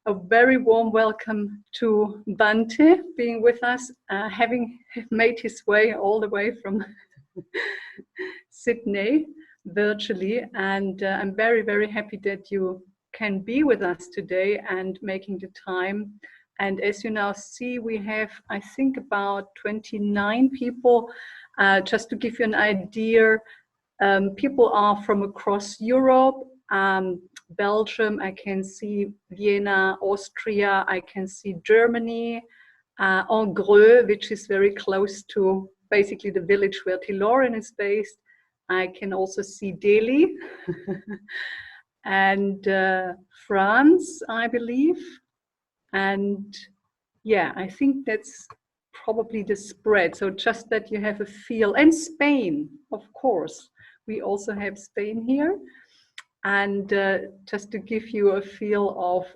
a very warm welcome to Bhante being with us, having made his way all the way from Sydney virtually. And I'm very, very happy that you can be with us today and making the time. And as you now see, we have, I think, about 29 people. Just to give you an idea, people are from across Europe, Belgium, I can see Vienna, Austria, I can see Germany, Angreux, which is very close to basically the village where Tilorin is based. I can also see Delhi and France, I believe. And yeah, I think that's probably the spread. So just that you have a feel. And Spain, of course. We also have Spain here. And just to give you a feel of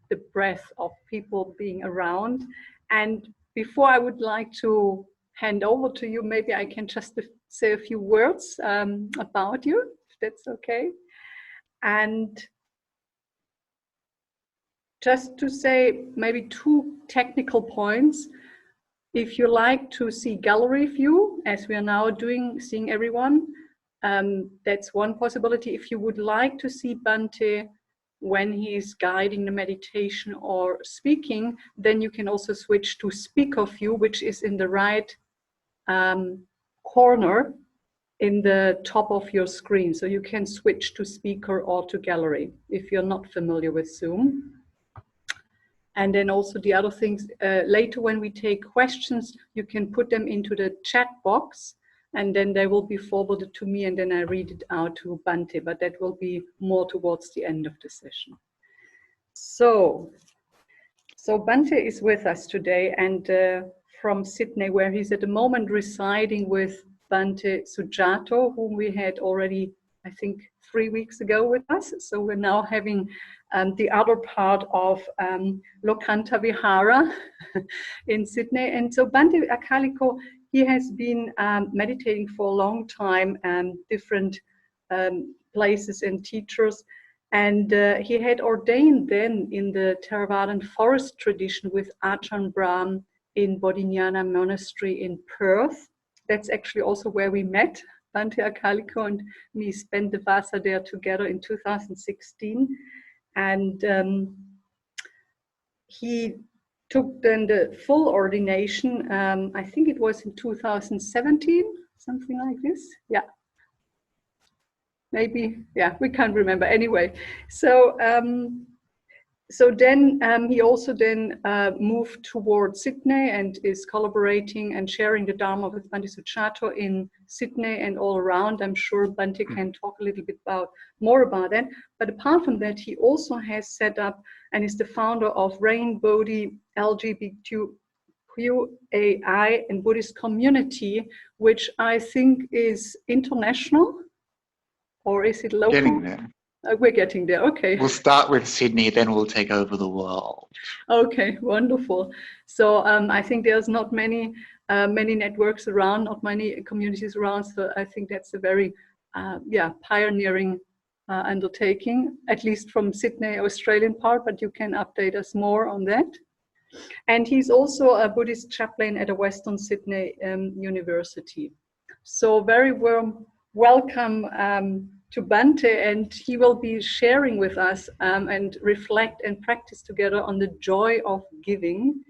the breadth of people being around. And before I would like to hand over to you, maybe I can just say a few words about you, if that's okay. And just to say maybe two technical points. If you like to see gallery view, as we are now doing, seeing everyone, that's one possibility. If you would like to see Bhante when he's guiding the meditation or speaking, then you can also switch to speaker view, which is in the right corner in the top of your screen. So you can switch to speaker or to gallery if you're not familiar with Zoom. And then also the other things, later when we take questions, you can put them into the chat box and then they will be forwarded to me and then I read it out to Bhante, but that will be more towards the end of the session. So Bhante is with us today and from Sydney, where he's at the moment residing with Bhante Sujato, whom we had already, I think, 3 weeks ago with us. So we're now having the other part of Lokanta Vihara in Sydney. And so Venerable Akāliko, he has been meditating for a long time and different places and teachers. And he had ordained then in the Theravadan forest tradition with Ajahn Brahm in Bodhinyana Monastery in Perth. That's actually also where we met. Venerable Akāliko and me spent the Vasa there together in 2016. And he took then the full ordination, I think it was in 2017, something like this. Yeah. Maybe, yeah, we can't remember. Anyway, so then he also then moved towards Sydney and is collaborating and sharing the Dhamma with Bhante Sujato in Sydney and all around. I'm sure Bhante can talk a little bit more about that. But apart from that, he also has set up and is the founder of Rain Bodhi LGBTQAI and Buddhist community, which I think is international, or is it local? Getting there. We're getting there, okay. We'll start with Sydney, then we'll take over the world. Okay, wonderful. So I think there's not many networks around, not many communities around. So I think that's a very pioneering undertaking, at least from Sydney, Australian part, but you can update us more on that. And he's also a Buddhist chaplain at a Western Sydney University. So very warm welcome to Bhante, and he will be sharing with us and reflect and practice together on the joy of giving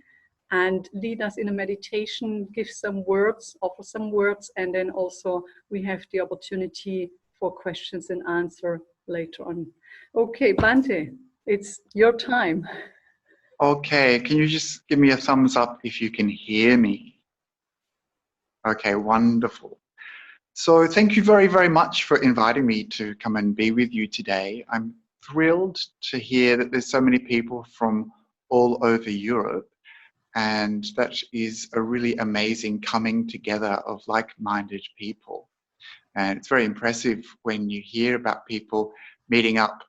and lead us in a meditation, give some words, offer some words, and then also we have the opportunity for questions and answer later on. Okay, Bhante, it's your time. Okay, can you just give me a thumbs up if you can hear me? Okay, wonderful. So thank you very, very much for inviting me to come and be with you today. I'm thrilled to hear that there's so many people from all over Europe, and that is a really amazing coming together of like-minded people. And it's very impressive when you hear about people meeting up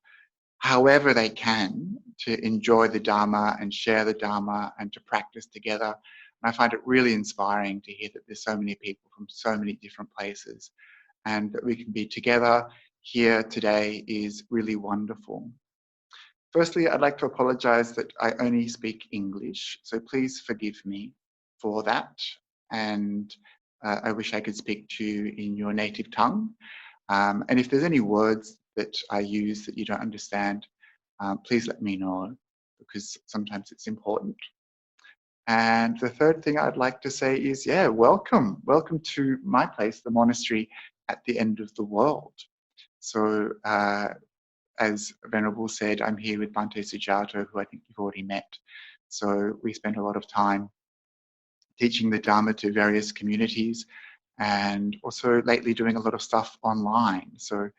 however they can to enjoy the Dhamma and share the Dhamma and to practice together. And I find it really inspiring to hear that there's so many people from so many different places, and that we can be together here today is really wonderful. Firstly, I'd like to apologize that I only speak English, so please forgive me for that. And I wish I could speak to you in your native tongue. And if there's any words that I use that you don't understand, please let me know, because sometimes it's important. And the third thing I'd like to say is, yeah, welcome. Welcome to my place, the monastery at the end of the world. So as Venerable said, I'm here with Bhante Sujato, who I think you've already met. So we spend a lot of time teaching the Dhamma to various communities, and also lately doing a lot of stuff online. So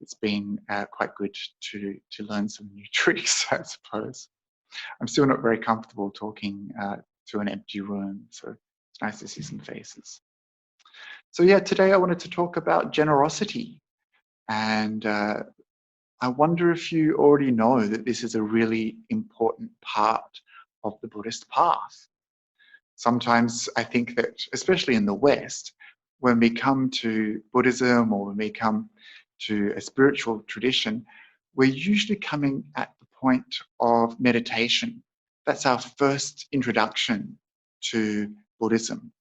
it's been quite good to learn some new tricks, I suppose. I'm still not very comfortable talking to an empty room, so it's nice to see some faces. So yeah, today I wanted to talk about generosity. And I wonder if you already know that this is a really important part of the Buddhist path. Sometimes I think that, especially in the West, when we come to Buddhism or when we come to a spiritual tradition, we're usually coming at the point of meditation. That's our first introduction to Buddhism.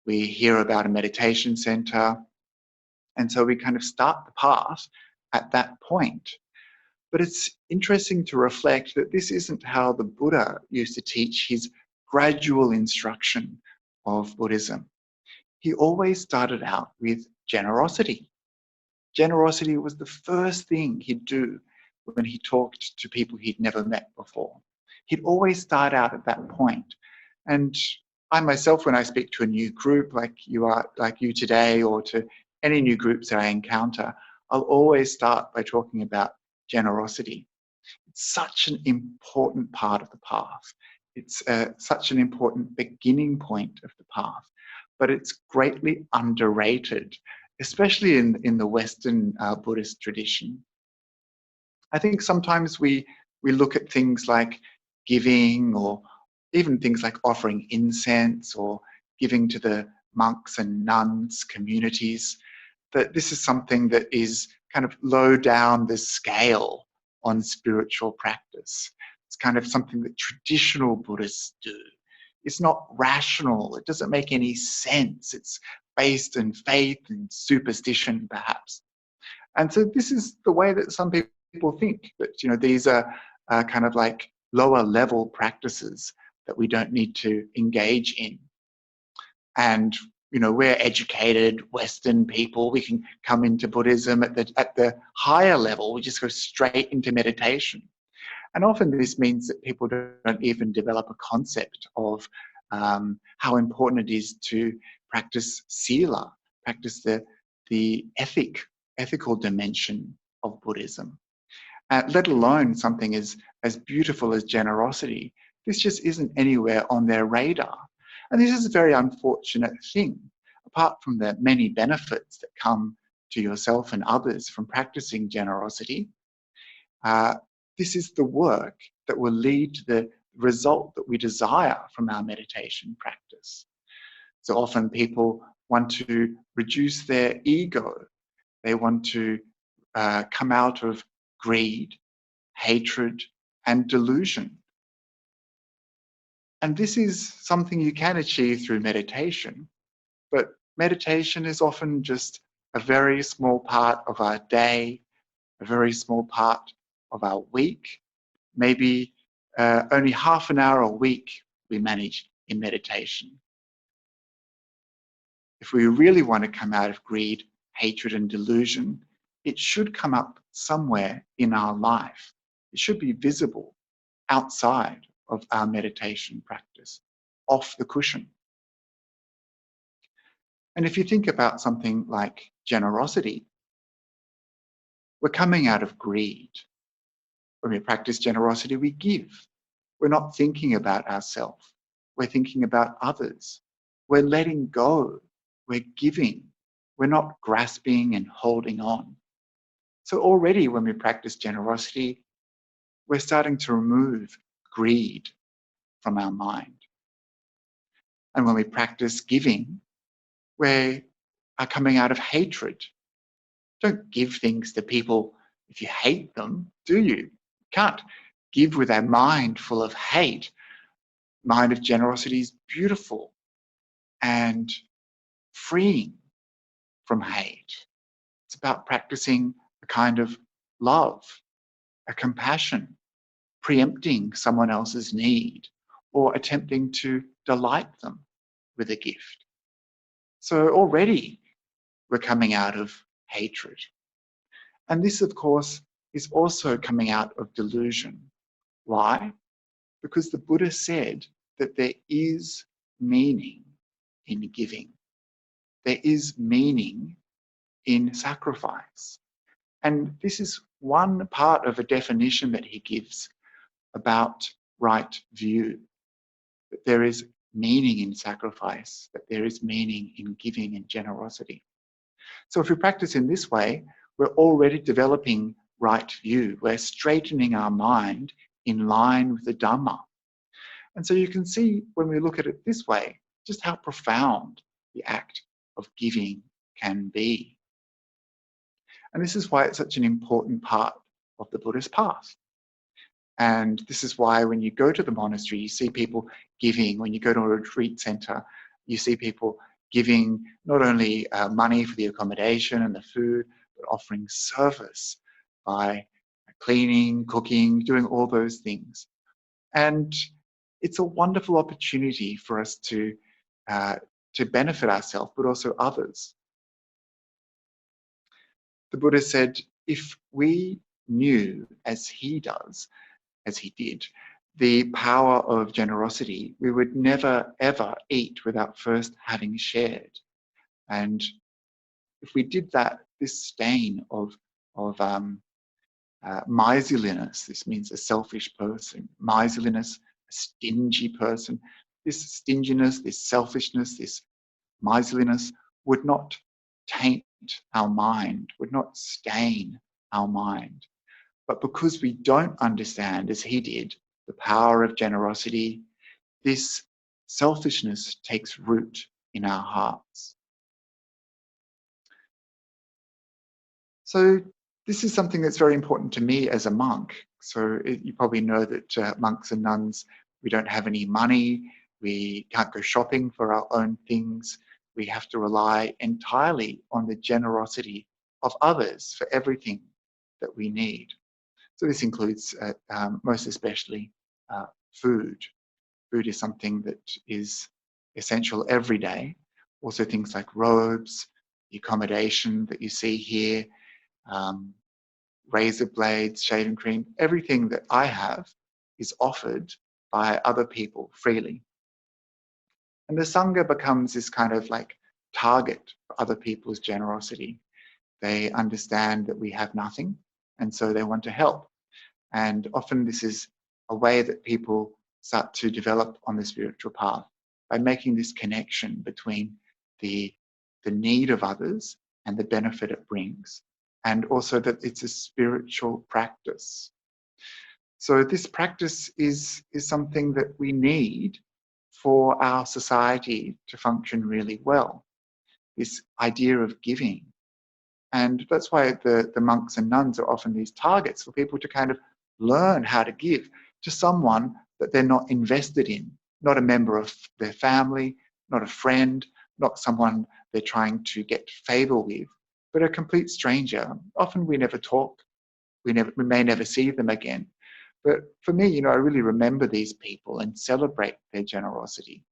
We hear about a meditation center, and so we kind of start the path at that point. But it's interesting to reflect that this isn't how the Buddha used to teach his gradual instruction of Buddhism. He always started out with generosity. Generosity was the first thing he'd do when he talked to people he'd never met before. He'd always start out at that point. And I myself, when I speak to a new group like you today, or to any new groups that I encounter, I'll always start by talking about generosity. It's such an important part of the path. It's such an important beginning point of the path, but it's greatly underrated, especially in the Western Buddhist tradition. I think sometimes we look at things like giving, or even things like offering incense or giving to the monks and nuns communities, that this is something that is kind of low down the scale on spiritual practice. It's kind of something that traditional Buddhists do. It's not rational. It doesn't make any sense. It's based in faith and superstition, perhaps. And so this is the way that some people think, that these are kind of like lower level practices that we don't need to engage in. And we're educated Western people. We can come into Buddhism at the higher level. We just go straight into meditation. And often this means that people don't even develop a concept of how important it is to practice sila, practice the ethical dimension of Buddhism. Let alone something as beautiful as generosity. This just isn't anywhere on their radar. And this is a very unfortunate thing. Apart from the many benefits that come to yourself and others from practicing generosity, this is the work that will lead to the result that we desire from our meditation practice. So often people want to reduce their ego. They want to come out of greed, hatred, and delusion. And this is something you can achieve through meditation, but meditation is often just a very small part of our day, a very small part of our week. Maybe only half an hour a week we manage in meditation. If we really want to come out of greed, hatred, and delusion, it should come up somewhere in our life. It should be visible outside of our meditation practice, off the cushion. And if you think about something like generosity, we're coming out of greed. When we practice generosity, we give. We're not thinking about ourselves. We're thinking about others. We're letting go. We're giving. We're not grasping and holding on. So already when we practice generosity, we're starting to remove greed from our mind. And when we practice giving, we are coming out of hatred. Don't give things to people if you hate them, do you? You can't give with a mind full of hate. Mind of generosity is beautiful and freeing from hate. It's about practicing a kind of love, a compassion, preempting someone else's need, or attempting to delight them with a gift. So already we're coming out of hatred. And this, of course, is also coming out of delusion. Why? Because the Buddha said that there is meaning in giving. There is meaning in sacrifice. And this is one part of a definition that he gives about right view, that there is meaning in sacrifice, that there is meaning in giving and generosity. So if we practice in this way, we're already developing right view. We're straightening our mind in line with the Dhamma. And so you can see when we look at it this way, just how profound the act of giving can be. And this is why it's such an important part of the Buddhist path. And this is why when you go to the monastery, you see people giving. When you go to a retreat center, you see people giving not only money for the accommodation and the food, but offering service by cleaning, cooking, doing all those things. And it's a wonderful opportunity for us to benefit ourselves, but also others. The Buddha said, if we knew as he does, as he did, the power of generosity, we would never ever eat without first having shared. And if we did that, this stain of miserliness, this means a selfish person, miserliness, a stingy person, this stinginess, this selfishness, this miserliness would not taint our mind, would not stain our mind. But because we don't understand, as he did, the power of generosity, this selfishness takes root in our hearts. So this is something that's very important to me as a monk. So you probably know that monks and nuns, we don't have any money, we can't go shopping for our own things, we have to rely entirely on the generosity of others for everything that we need. So this includes most especially food. Food is something that is essential every day. Also things like robes, the accommodation that you see here, razor blades, shaving cream, everything that I have is offered by other people freely. And the Sangha becomes this kind of like target for other people's generosity. They understand that we have nothing, and so they want to help. And often this is a way that people start to develop on the spiritual path, by making this connection between the need of others and the benefit it brings. And also that it's a spiritual practice. So this practice is something that we need for our society to function really well, this idea of giving. And that's why the monks and nuns are often these targets for people to kind of learn how to give to someone that they're not invested in, not a member of their family, not a friend, not someone they're trying to get favor with, but a complete stranger. Often we never talk, we may never see them again. But for me, I really remember these people and celebrate their generosity.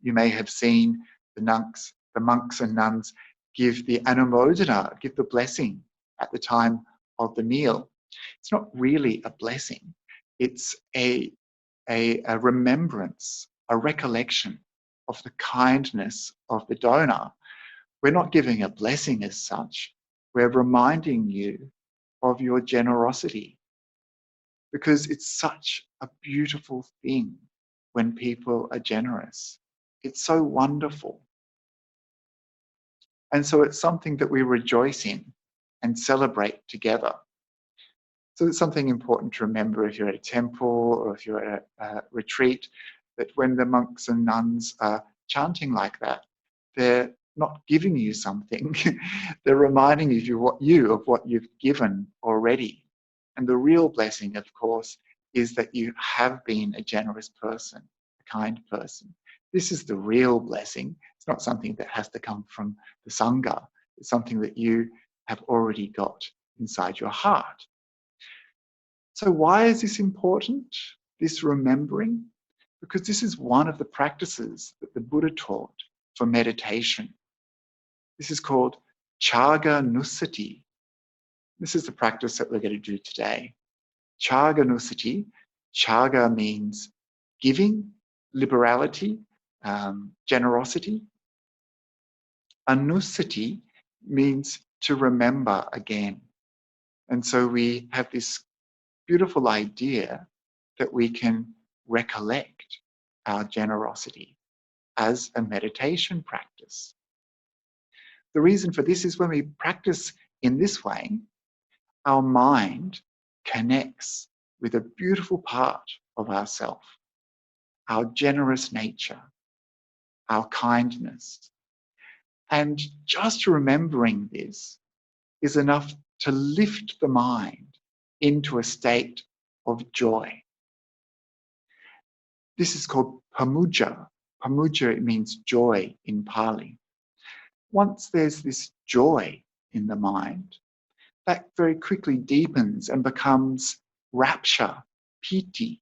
You may have seen the monks and nuns give the anumodana, give the blessing at the time of the meal. It's not really a blessing. It's a remembrance, a recollection of the kindness of the donor. We're not giving a blessing as such. We're reminding you of your generosity, because it's such a beautiful thing when people are generous. It's so wonderful. And so it's something that we rejoice in and celebrate together. So it's something important to remember if you're at a temple or if you're at a retreat, that when the monks and nuns are chanting like that, they're not giving you something, they're reminding you of what you've given already. And the real blessing, of course, is that you have been a generous person, a kind person. This is the real blessing. It's not something that has to come from the Sangha. It's something that you have already got inside your heart. So why is this important, this remembering? Because this is one of the practices that the Buddha taught for meditation. This is called cāgānussati. This is the practice that we're going to do today. Cāgānussati. Cāgā means giving, liberality, generosity. Anussati means to remember again. And so we have this beautiful idea that we can recollect our generosity as a meditation practice. The reason for this is when we practice in this way, our mind connects with a beautiful part of ourself, our generous nature, our kindness. And just remembering this is enough to lift the mind into a state of joy. This is called pamuja. Pamuja means joy in Pali. Once there's this joy in the mind, that very quickly deepens and becomes rapture, piti.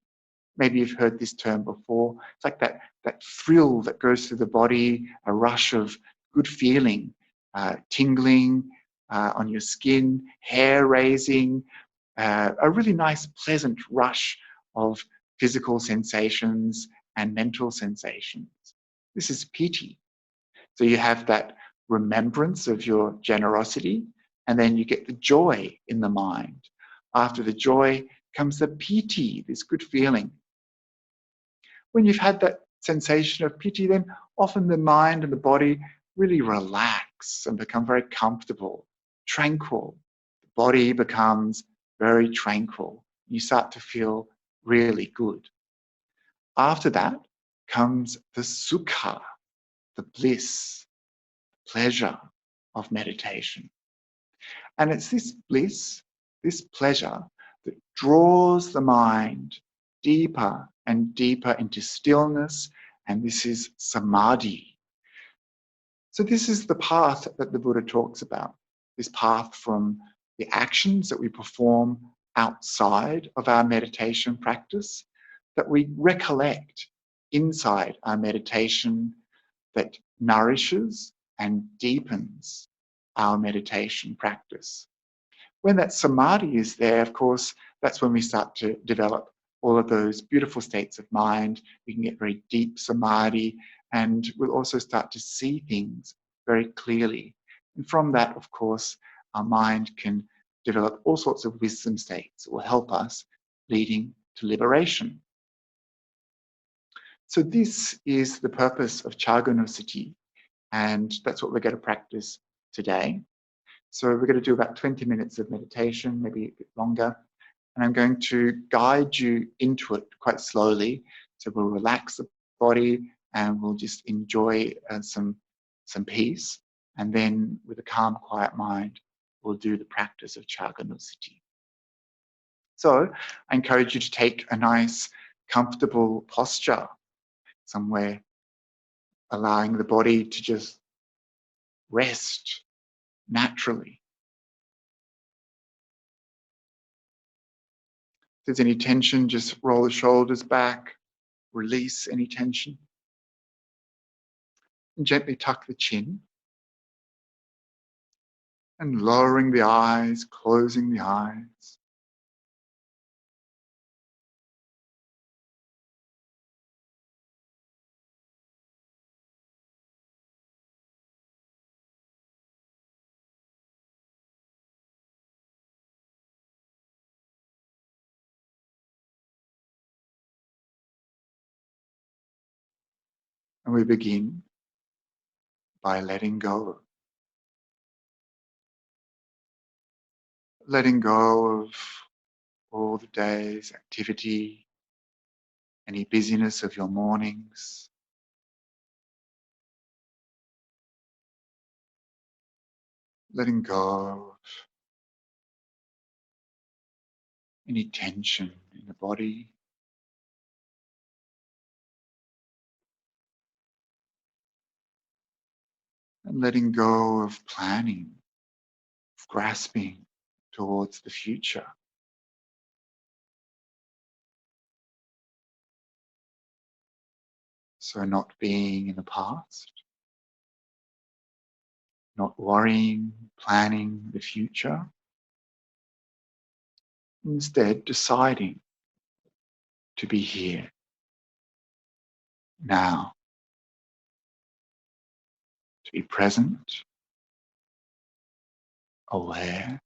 Maybe you've heard this term before. It's like that thrill that goes through the body, a rush of good feeling, tingling on your skin, hair raising, a really nice, pleasant rush of physical sensations and mental sensations. This is piti. So you have that remembrance of your generosity, and then you get the joy in the mind. After the joy comes the piti, this good feeling. When you've had that sensation of piti, then often the mind and the body really relax and become very comfortable, tranquil. The body becomes very tranquil. You start to feel really good. After that comes the sukha, the bliss, pleasure of meditation. And it's this bliss, this pleasure, that draws the mind deeper and deeper into stillness, and this is samadhi. So this is the path that the Buddha talks about, this path from the actions that we perform outside of our meditation practice, that we recollect inside our meditation, that nourishes and deepens our meditation practice. When that samadhi is there, of course, that's when we start to develop all of those beautiful states of mind. We can get very deep samadhi, and we'll also start to see things very clearly. And from that, of course, our mind can develop all sorts of wisdom states that will help us, leading to liberation. So this is the purpose of cāgānussati, and that's what we're going to practice today. So we're going to do about 20 minutes of meditation, maybe a bit longer, and I'm going to guide you into it quite slowly. So we'll relax the body and we'll just enjoy some peace, and then with a calm, quiet mind, we'll do the practice of cāgānussati. So I encourage you to take a nice, comfortable posture, somewhere allowing the body to just rest naturally. If there's any tension, just roll the shoulders back, release any tension, and gently tuck the chin, and lowering the eyes, closing the eyes. And we begin by letting go. Letting go of all the day's activity, any busyness of your mornings. Letting go of any tension in the body. And letting go of planning, of grasping towards the future. So not being in the past, not worrying, planning the future. Instead, deciding to be here, now, to be present, aware,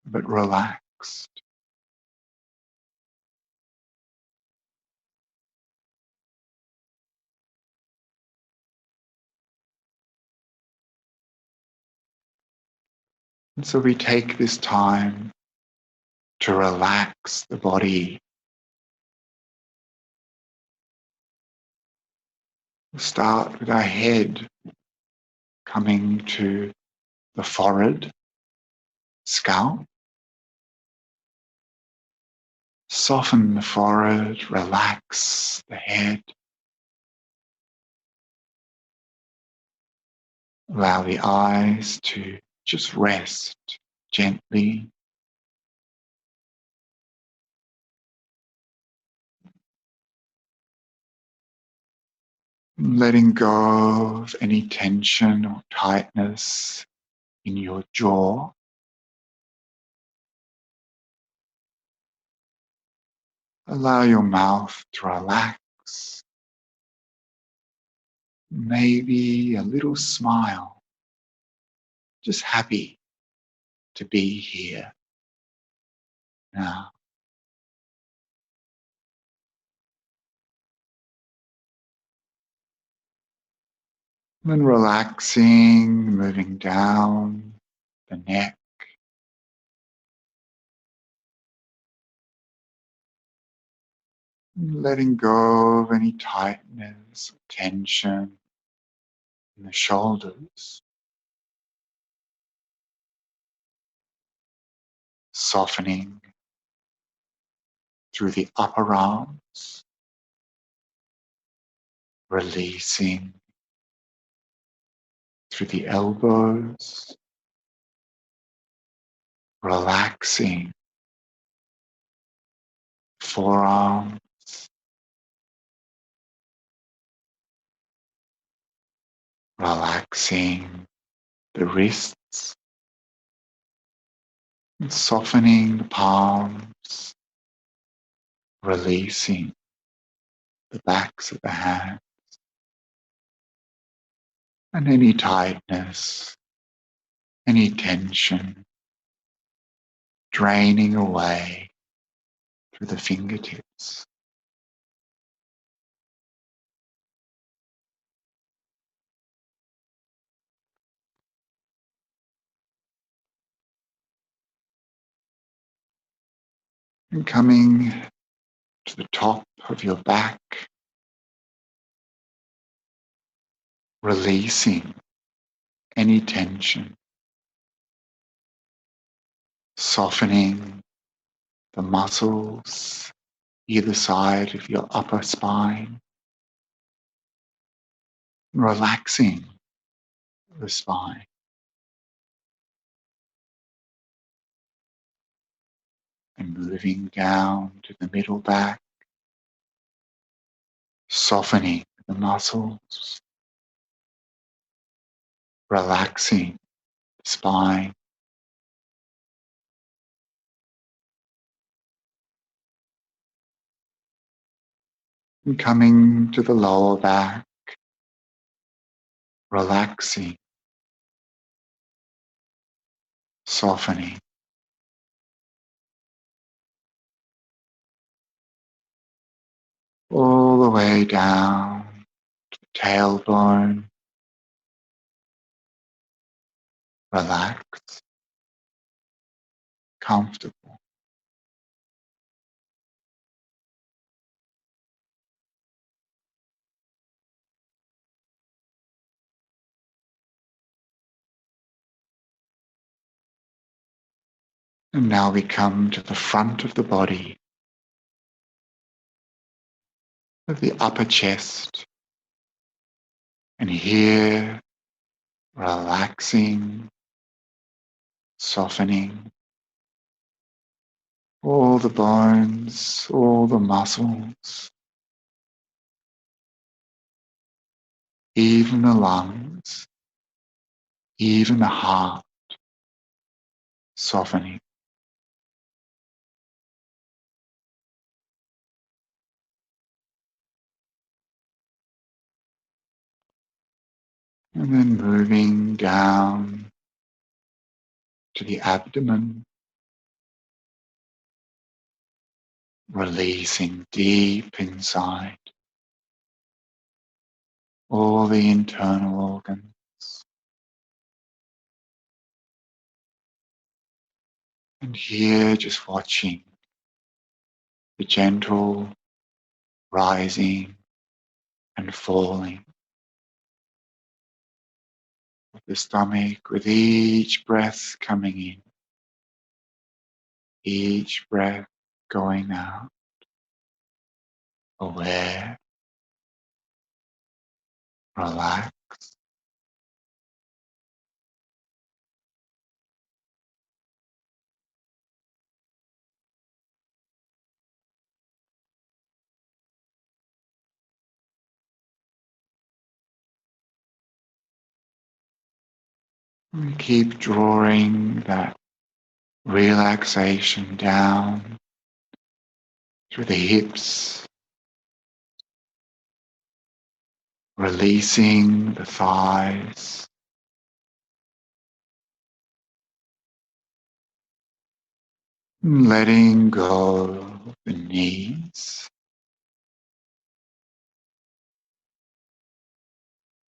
but relaxed. And so we take this time to relax the body. We'll start with our head coming to the forehead, scalp. Soften the forehead, relax the head. Allow the eyes to just rest gently. Letting go of any tension or tightness in your jaw. Allow your mouth to relax. Maybe a little smile. Just happy to be here now. Then relaxing, moving down the neck. Letting go of any tightness or tension in the shoulders. Softening through the upper arms. Releasing through the elbows. Relaxing forearms. Relaxing the wrists. And softening the palms. Releasing the backs of the hands. And any tightness, any tension, draining away through the fingertips. And coming to the top of your back, releasing any tension, softening the muscles either side of your upper spine, relaxing the spine. And moving down to the middle back, softening the muscles, relaxing the spine. And coming to the lower back, relaxing, softening. All the way down to the tailbone, relaxed, comfortable. And now we come to the front of the body, of the upper chest, and here relaxing, softening all the bones, all the muscles, even the lungs, even the heart, softening. And then moving down to the abdomen, releasing deep inside all the internal organs. And here just watching the gentle rising and falling of the stomach with each breath coming in, each breath going out, aware, relaxed. We keep drawing that relaxation down through the hips, releasing the thighs, letting go of the knees,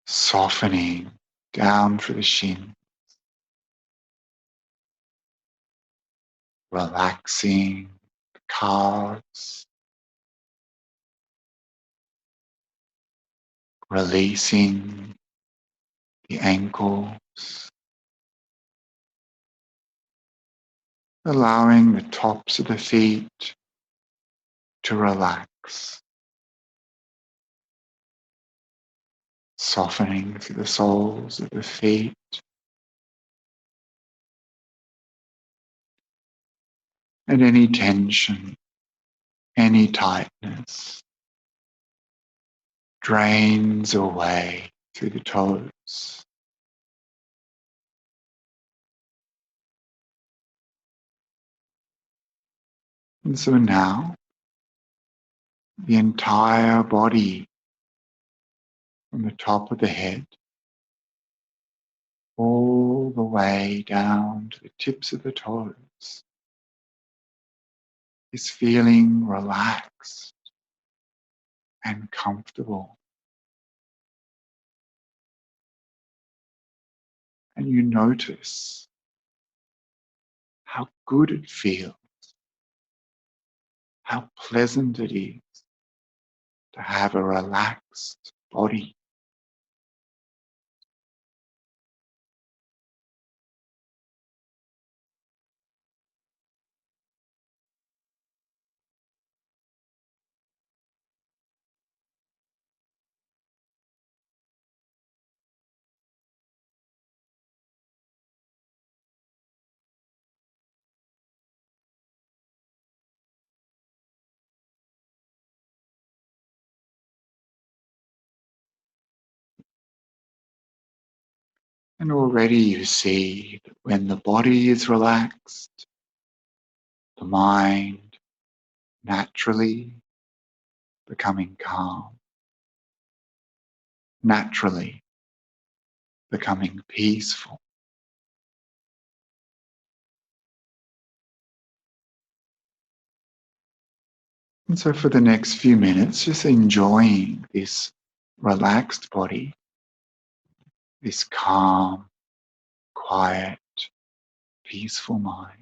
softening down through the shin, relaxing the calves, releasing the ankles, allowing the tops of the feet to relax, softening through the soles of the feet, and any tension, any tightness drains away through the toes. And so now, the entire body, from the top of the head, all the way down to the tips of the toes, is feeling relaxed and comfortable. And you notice how good it feels, how pleasant it is to have a relaxed body. And already you see that when the body is relaxed, the mind naturally becoming calm, naturally becoming peaceful. And so for the next few minutes, just enjoying this relaxed body, this calm, quiet, peaceful mind.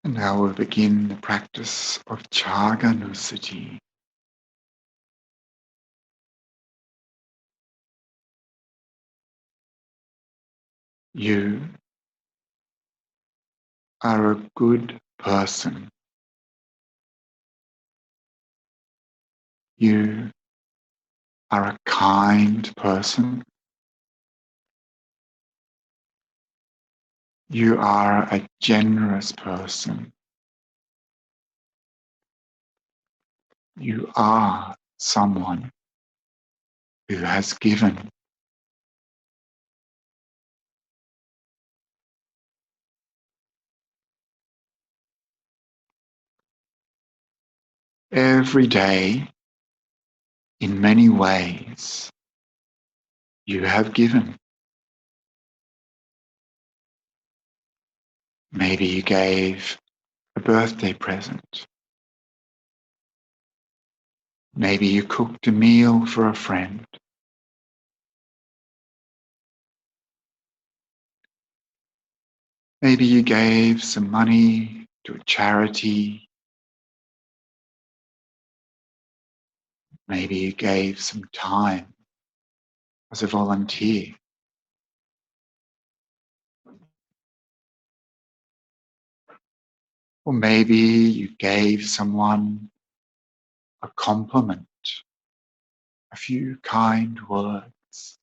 And now we'll begin the practice of cāgānussati. You are a good person. You are a kind person. You are a generous person. You are someone who has given. Every day, in many ways, you have given. Maybe you gave a birthday present. Maybe you cooked a meal for a friend. Maybe you gave some money to a charity. Maybe you gave some time as a volunteer. Or maybe you gave someone a compliment, a few kind words.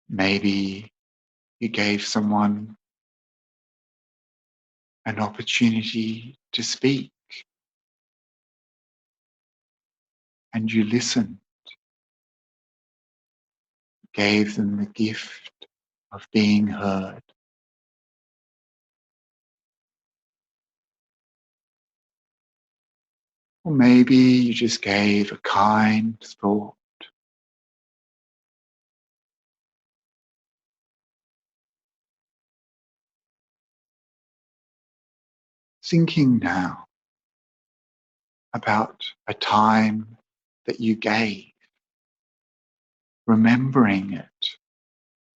Maybe you gave someone an opportunity to speak and you listened, gave them the gift of being heard. Or maybe you just gave a kind thought. Thinking now about a time that you gave, remembering it,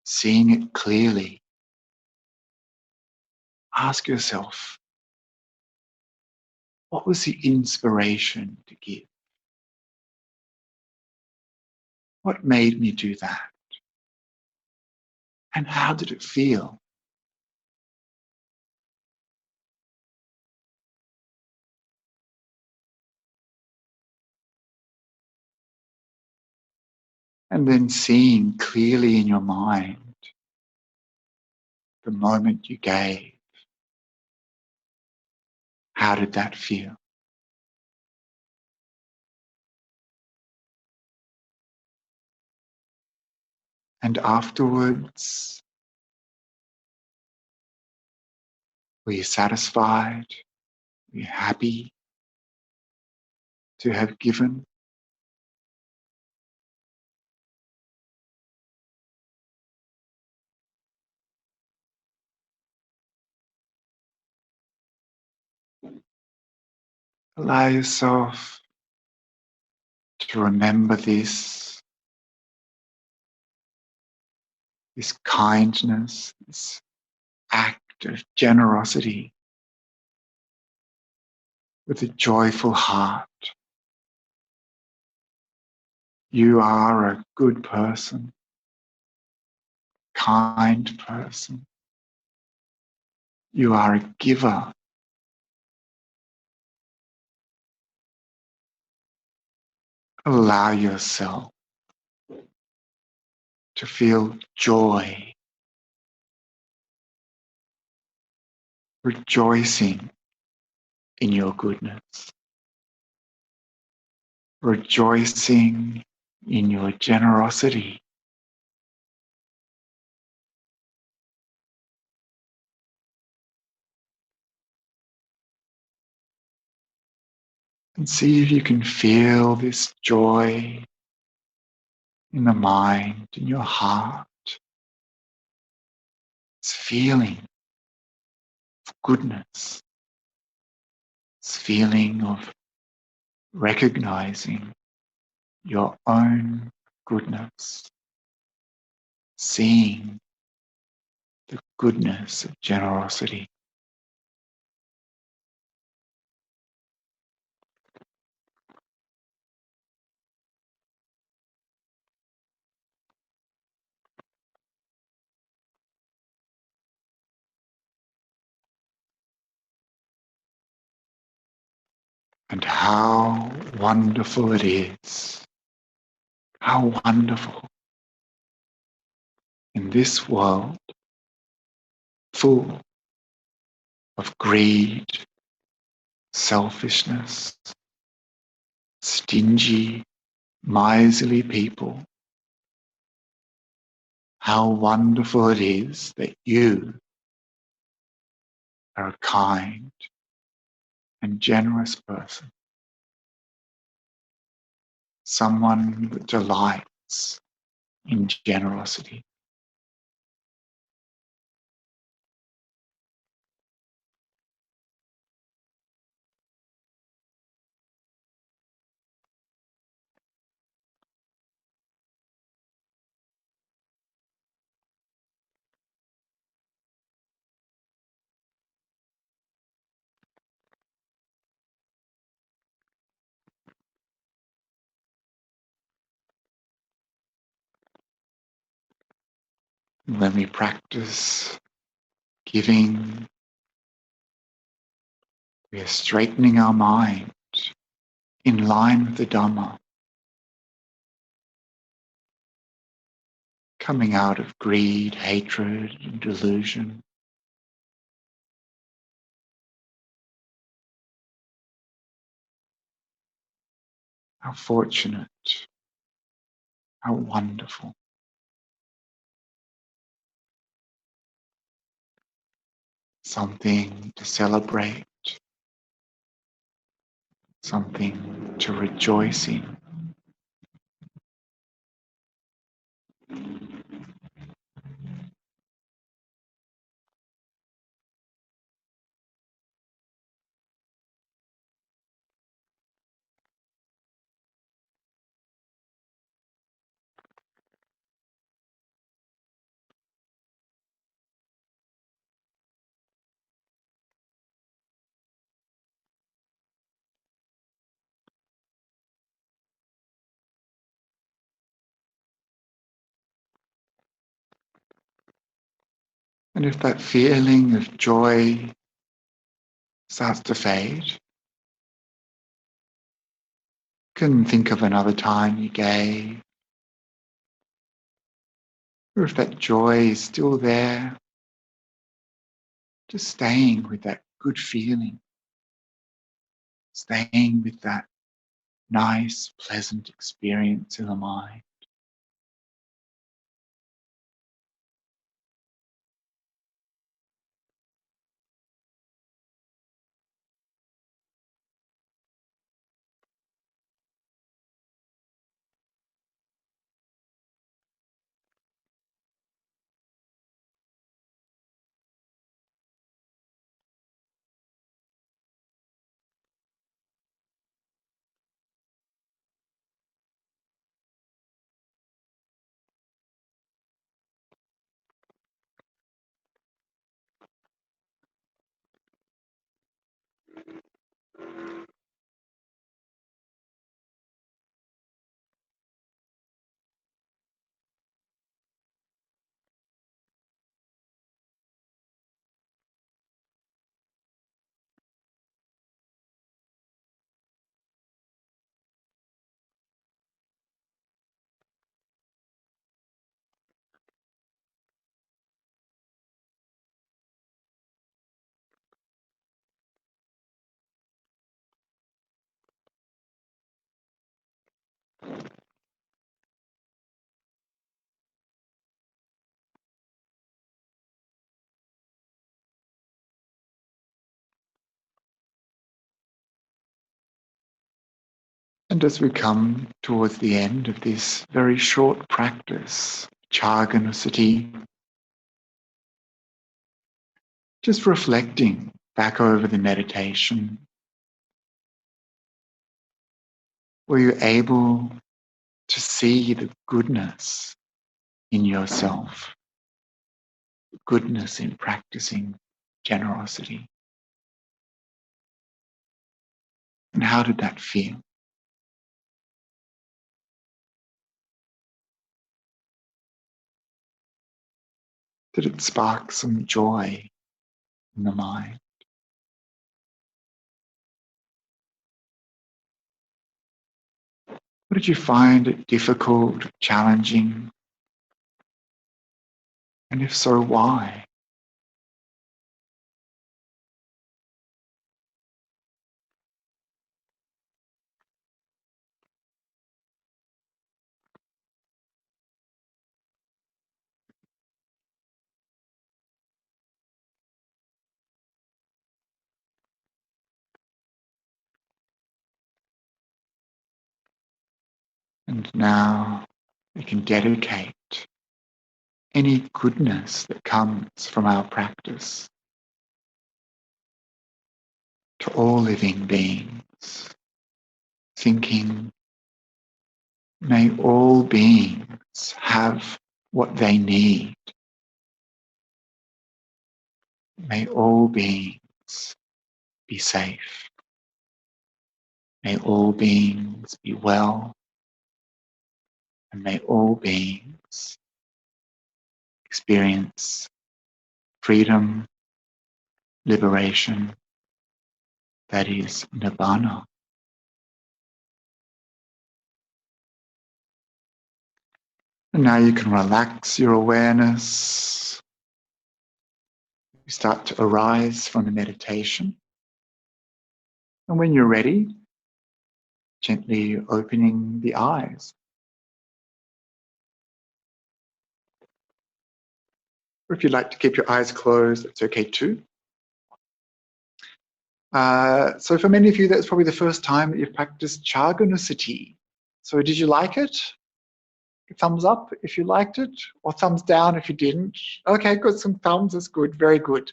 seeing it clearly. Ask yourself, what was the inspiration to give? What made me do that? And how did it feel? And then seeing clearly in your mind the moment you gave. How did that feel? And afterwards, were you satisfied? Were you happy to have given? Allow yourself to remember this kindness, this act of generosity with a joyful heart. You are a good person, kind person. You are a giver. Allow yourself to feel joy, rejoicing in your goodness, rejoicing in your generosity. And see if you can feel this joy in the mind, in your heart. This feeling of goodness, this feeling of recognizing your own goodness. seeing the goodness of generosity. And how wonderful it is, how wonderful in this world full of greed, selfishness, stingy, miserly people. How wonderful it is that you are a kind and generous person, someone that delights in generosity. When we practice giving, we are straightening our mind in line with the Dhamma, coming out of greed, hatred, and delusion. How fortunate, how wonderful. Something to celebrate, something to rejoice in. And if that feeling of joy starts to fade, you can think of another time you gave. Or if that joy is still there, just staying with that good feeling, staying with that nice, pleasant experience in the mind. And as we come towards the end of this very short practice, cāgānussati, just reflecting back over the meditation, were you able to see the goodness in yourself, goodness in practicing generosity. And how did that feel? Did it spark some joy in the mind? Or did you find it difficult, challenging? And if so, why? And now we can dedicate any goodness that comes from our practice to all living beings, thinking, may all beings have what they need. May all beings be safe. May all beings be well. And may all beings experience freedom, liberation, that is nirvana. And now you can relax your awareness. You start to arise from the meditation. And when you're ready, gently opening the eyes. Or if you'd like to keep your eyes closed, it's okay too. So for many of you, that's probably the first time that you've practiced cāgānussati. So did you like it? Thumbs up if you liked it, or thumbs down if you didn't. Okay, good, some thumbs is good, very good.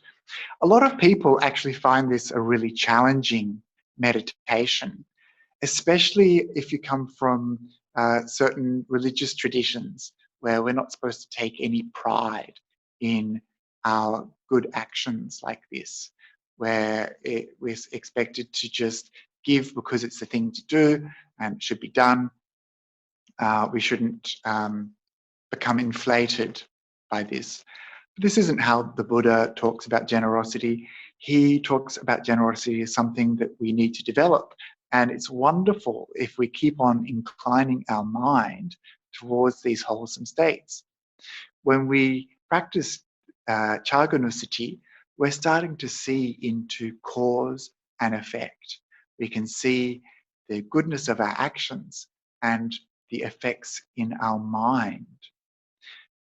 A lot of people actually find this a really challenging meditation, especially if you come from certain religious traditions where we're not supposed to take any pride in our good actions like this, where we're expected to just give because it's the thing to do and it should be done. We shouldn't become inflated by this. But this isn't how the Buddha talks about generosity. He talks about generosity as something that we need to develop. And it's wonderful if we keep on inclining our mind towards these wholesome states. When we practice cāgānussati, we're starting to see into cause and effect. We can see the goodness of our actions and the effects in our mind.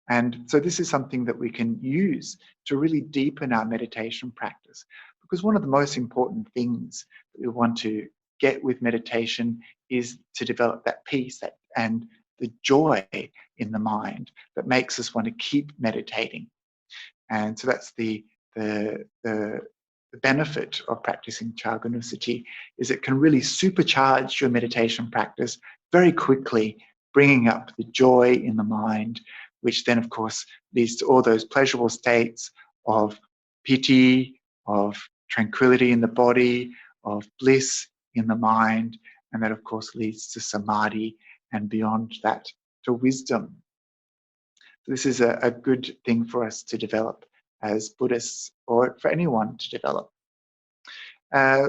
And so this is something that we can use to really deepen our meditation practice. Because one of the most important things that we want to get with meditation is to develop that peace and the joy in the mind that makes us want to keep meditating. And so that's the benefit of practicing cāgānussati, is it can really supercharge your meditation practice very quickly, bringing up the joy in the mind, which then, of course, leads to all those pleasurable states of piti, of tranquility in the body, of bliss in the mind, and that, of course, leads to samadhi, and beyond that, to wisdom. This is a good thing for us to develop as Buddhists, or for anyone to develop. I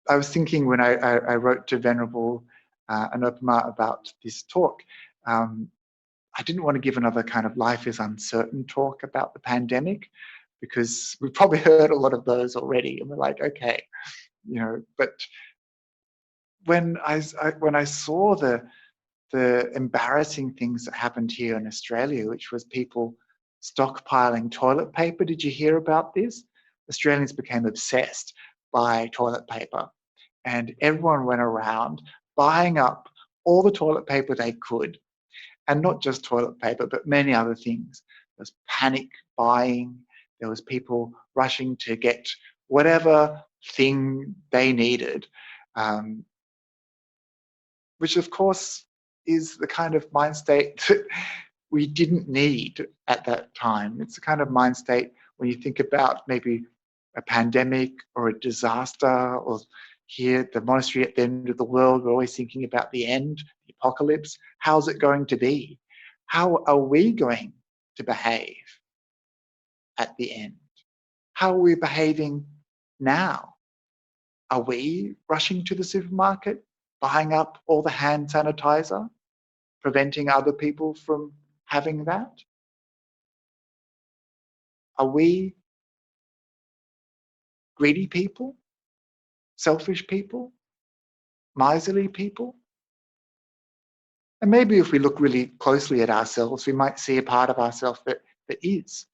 was thinking when I wrote to Venerable Akāliko about this talk, I didn't want to give another kind of life is uncertain talk about the pandemic, because we've probably heard a lot of those already, and we're like, okay, you know. But when I saw the embarrassing things that happened here in Australia, which was people stockpiling toilet paper. Did you hear about this? Australians became obsessed by toilet paper, and everyone went around buying up all the toilet paper they could, and not just toilet paper, but many other things. There was panic buying. There was people rushing to get whatever thing they needed, which of course is the kind of mind state we didn't need at that time. It's a kind of mind state when you think about maybe a pandemic or a disaster, or here at the monastery at the end of the world, we're always thinking about the end, the apocalypse. How's it going to be? How are we going to behave at the end? How are we behaving now? Are we rushing to the supermarket, buying up all the hand sanitizer, preventing other people from having that? Are we greedy people, selfish people, miserly people? And maybe if we look really closely at ourselves, we might see a part of ourselves that is.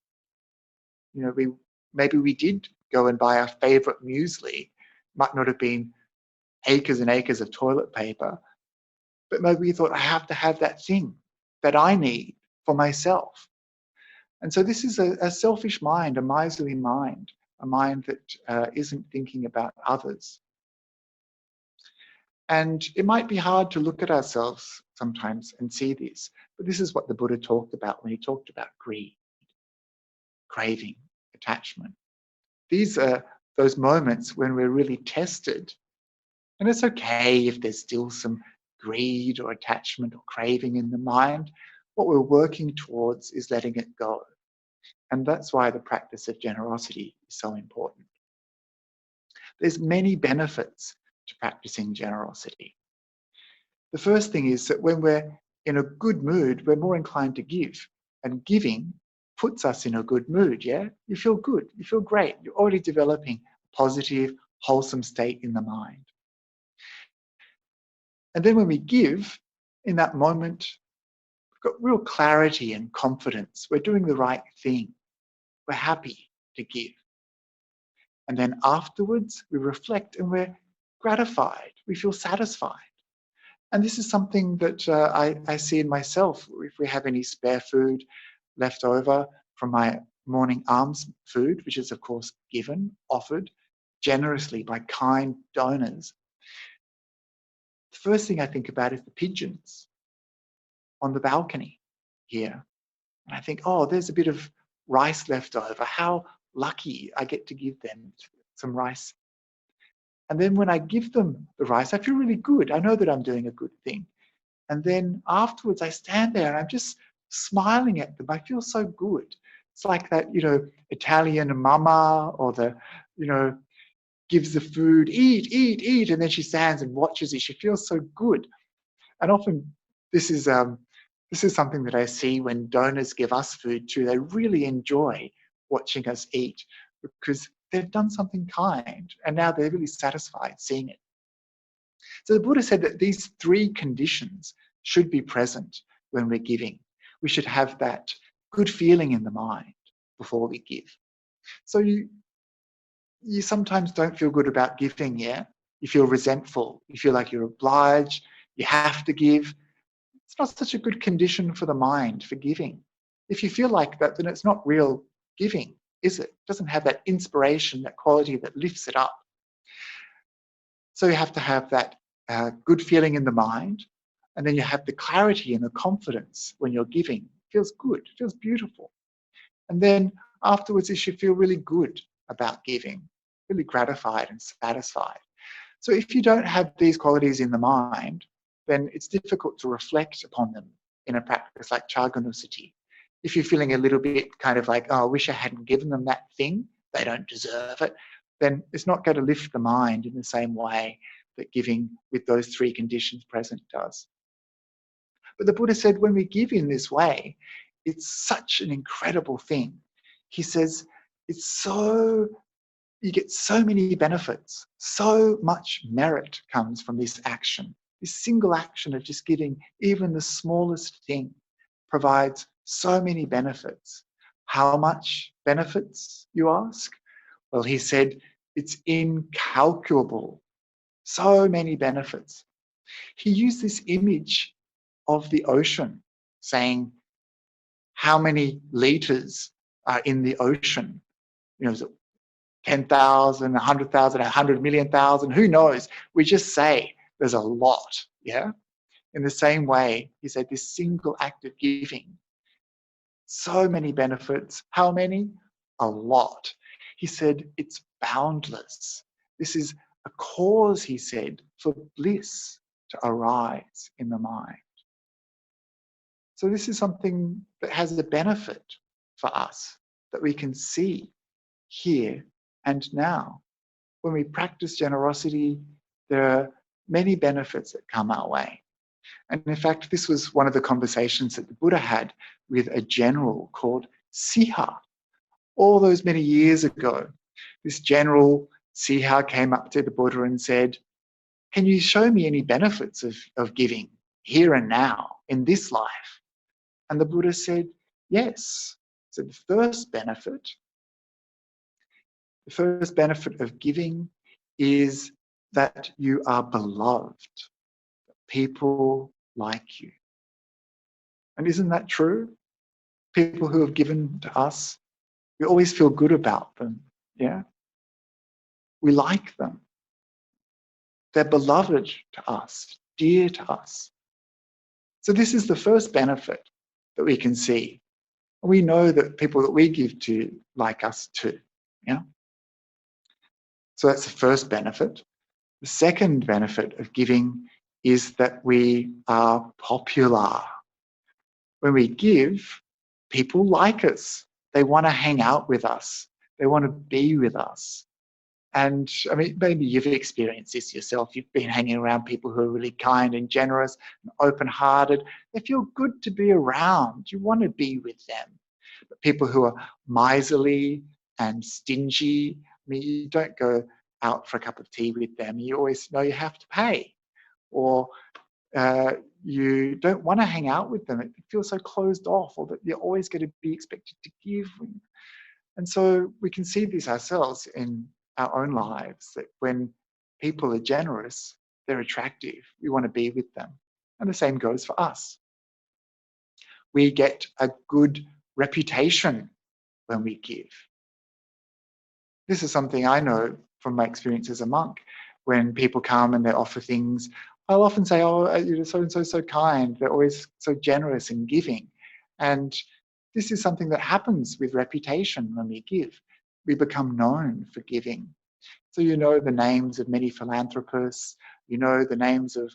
You know, maybe we did go and buy our favourite muesli. Might not have been acres and acres of toilet paper, but maybe we thought, I have to have that thing that I need for myself. And so this is a selfish mind, a miserly mind, a mind that isn't thinking about others. And it might be hard to look at ourselves sometimes and see this, but this is what the Buddha talked about when he talked about greed, craving, attachment. These are those moments when we're really tested. And it's okay if there's still some greed or attachment or craving in the mind. What we're working towards is letting it go. And that's why the practice of generosity is so important. There's many benefits to practicing generosity. The first thing is that when we're in a good mood, we're more inclined to give. And giving puts us in a good mood, yeah? You feel good, you feel great. You're already developing a positive, wholesome state in the mind. And then when we give, in that moment, we've got real clarity and confidence. We're doing the right thing. We're happy to give. And then afterwards, we reflect and we're gratified. We feel satisfied. And this is something that I see in myself. If we have any spare food left over from my morning alms food, which is of course given, offered generously by kind donors, the first thing I think about is the pigeons on the balcony here. And I think, oh, there's a bit of rice left over. How lucky I get to give them some rice. And then when I give them the rice, I feel really good. I know that I'm doing a good thing. And then afterwards, I stand there and I'm just smiling at them. I feel so good. It's like that, Italian mama, or the, gives the food, eat, eat, eat. And then she stands and watches it. She feels so good. And often this is something that I see when donors give us food too. They really enjoy watching us eat because they've done something kind and now they're really satisfied seeing it. So the Buddha said that these three conditions should be present when we're giving. We should have that good feeling in the mind before we give. So you sometimes don't feel good about giving, yeah? You feel resentful. You feel like you're obliged. You have to give. It's not such a good condition for the mind for giving. If you feel like that, then it's not real giving, is it? It doesn't have that inspiration, that quality that lifts it up. So you have to have that good feeling in the mind, and then you have the clarity and the confidence when you're giving. It feels good, it feels beautiful. And then afterwards, you should feel really good about giving, really gratified and satisfied. So if you don't have these qualities in the mind, then it's difficult to reflect upon them in a practice like cāgānussati. If you're feeling a little bit kind of like, oh, I wish I hadn't given them that thing, they don't deserve it, then it's not going to lift the mind in the same way that giving with those three conditions present does. But the Buddha said when we give in this way, it's such an incredible thing. He says you get so many benefits, so much merit comes from this action. This single action of just giving even the smallest thing provides so many benefits. How much benefits, you ask? Well, he said it's incalculable. So many benefits. He used this image of the ocean, saying how many liters are in the ocean. Is it 10,000, 100,000, 100 million thousand? Who knows? We just say there's a lot, yeah? In the same way, he said this single act of giving So many benefits. How many? A lot. He said it's boundless. This is a cause, he said, for bliss to arise in the mind. So this is something that has a benefit for us that we can see here and now. When we practice generosity, there are many benefits that come our way. And in fact, this was one of the conversations that the Buddha had with a general called Siha. All those many years ago, this general Siha came up to the Buddha and said, "Can you show me any benefits of giving here and now in this life?" And the Buddha said, yes. So the first benefit of giving is that you are beloved. People like you. And isn't that true? People who have given to us, we always feel good about them. Yeah? We like them. They're beloved to us, dear to us. So this is the first benefit that we can see. We know that people that we give to like us too. Yeah? So that's the first benefit. The second benefit of giving is that we are popular. When we give, people like us. They want to hang out with us. They want to be with us. And I mean, maybe you've experienced this yourself. You've been hanging around people who are really kind and generous and open-hearted. They feel good to be around. You want to be with them. But people who are miserly and stingy, I mean, you don't go out for a cup of tea with them. You always know you have to pay. Or you don't want to hang out with them. It feels so closed off, or that you're always going to be expected to give. And so we can see this ourselves in our own lives, that when people are generous, they're attractive. We want to be with them. And the same goes for us. We get a good reputation when we give. This is something I know from my experience as a monk. When people come and they offer things, I'll often say, "Oh, you're so-and-so so kind. They're always so generous in giving." And this is something that happens with reputation when we give. We become known for giving. So you know the names of many philanthropists. You know the names of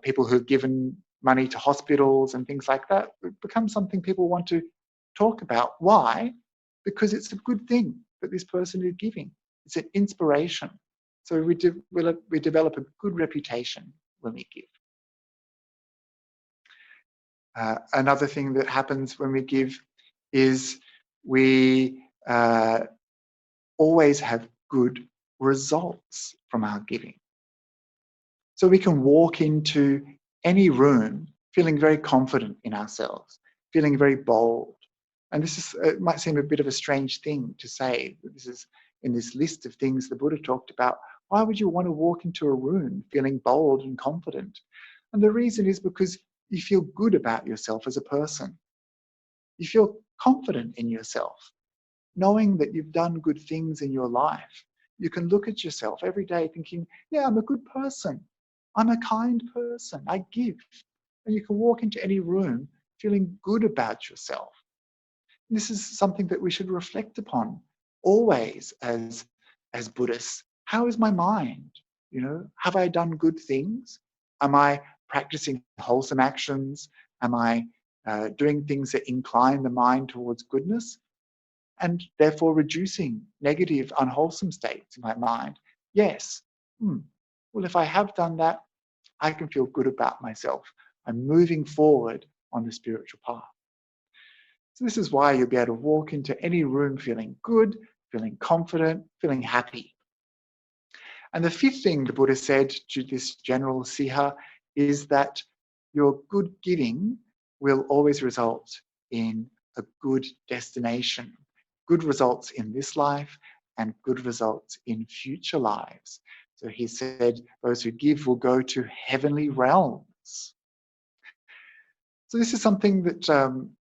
people who've given money to hospitals and things like that. It becomes something people want to talk about. Why? Because it's a good thing that this person is giving. It's an inspiration. So we develop a good reputation when we give. Another thing that happens when we give is we always have good results from our giving. So we can walk into any room feeling very confident in ourselves, feeling very bold. And it might seem a bit of a strange thing to say. This is in this list of things the Buddha talked about. Why would you want to walk into a room feeling bold and confident? And the reason is because you feel good about yourself as a person. You feel confident in yourself, knowing that you've done good things in your life. You can look at yourself every day thinking, yeah, I'm a good person. I'm a kind person. I give. And you can walk into any room feeling good about yourself. And this is something that we should reflect upon always as Buddhists. How is my mind? You know, have I done good things? Am I practicing wholesome actions? Am I doing things that incline the mind towards goodness? And therefore reducing negative, unwholesome states in my mind? Yes. Well, if I have done that, I can feel good about myself. I'm moving forward on the spiritual path. So this is why you'll be able to walk into any room feeling good, feeling confident, feeling happy. And the fifth thing the Buddha said to this general Siha is that your good giving will always result in a good destination, good results in this life and good results in future lives. So he said, those who give will go to heavenly realms. So this is something that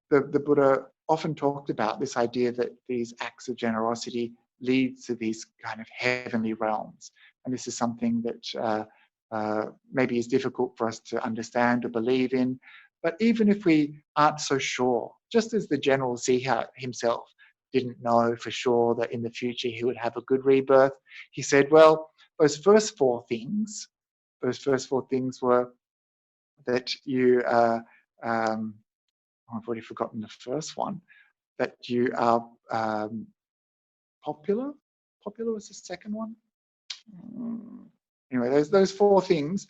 the Buddha often talked about, this idea that these acts of generosity lead to these kind of heavenly realms. And this is something that maybe is difficult for us to understand or believe in, But even if we aren't so sure, just as the General Ziha himself didn't know for sure that in the future he would have a good rebirth, he said, well, those first four things were that you are, I've already forgotten the first one, that you are popular. Popular was the second one. Anyway, those four things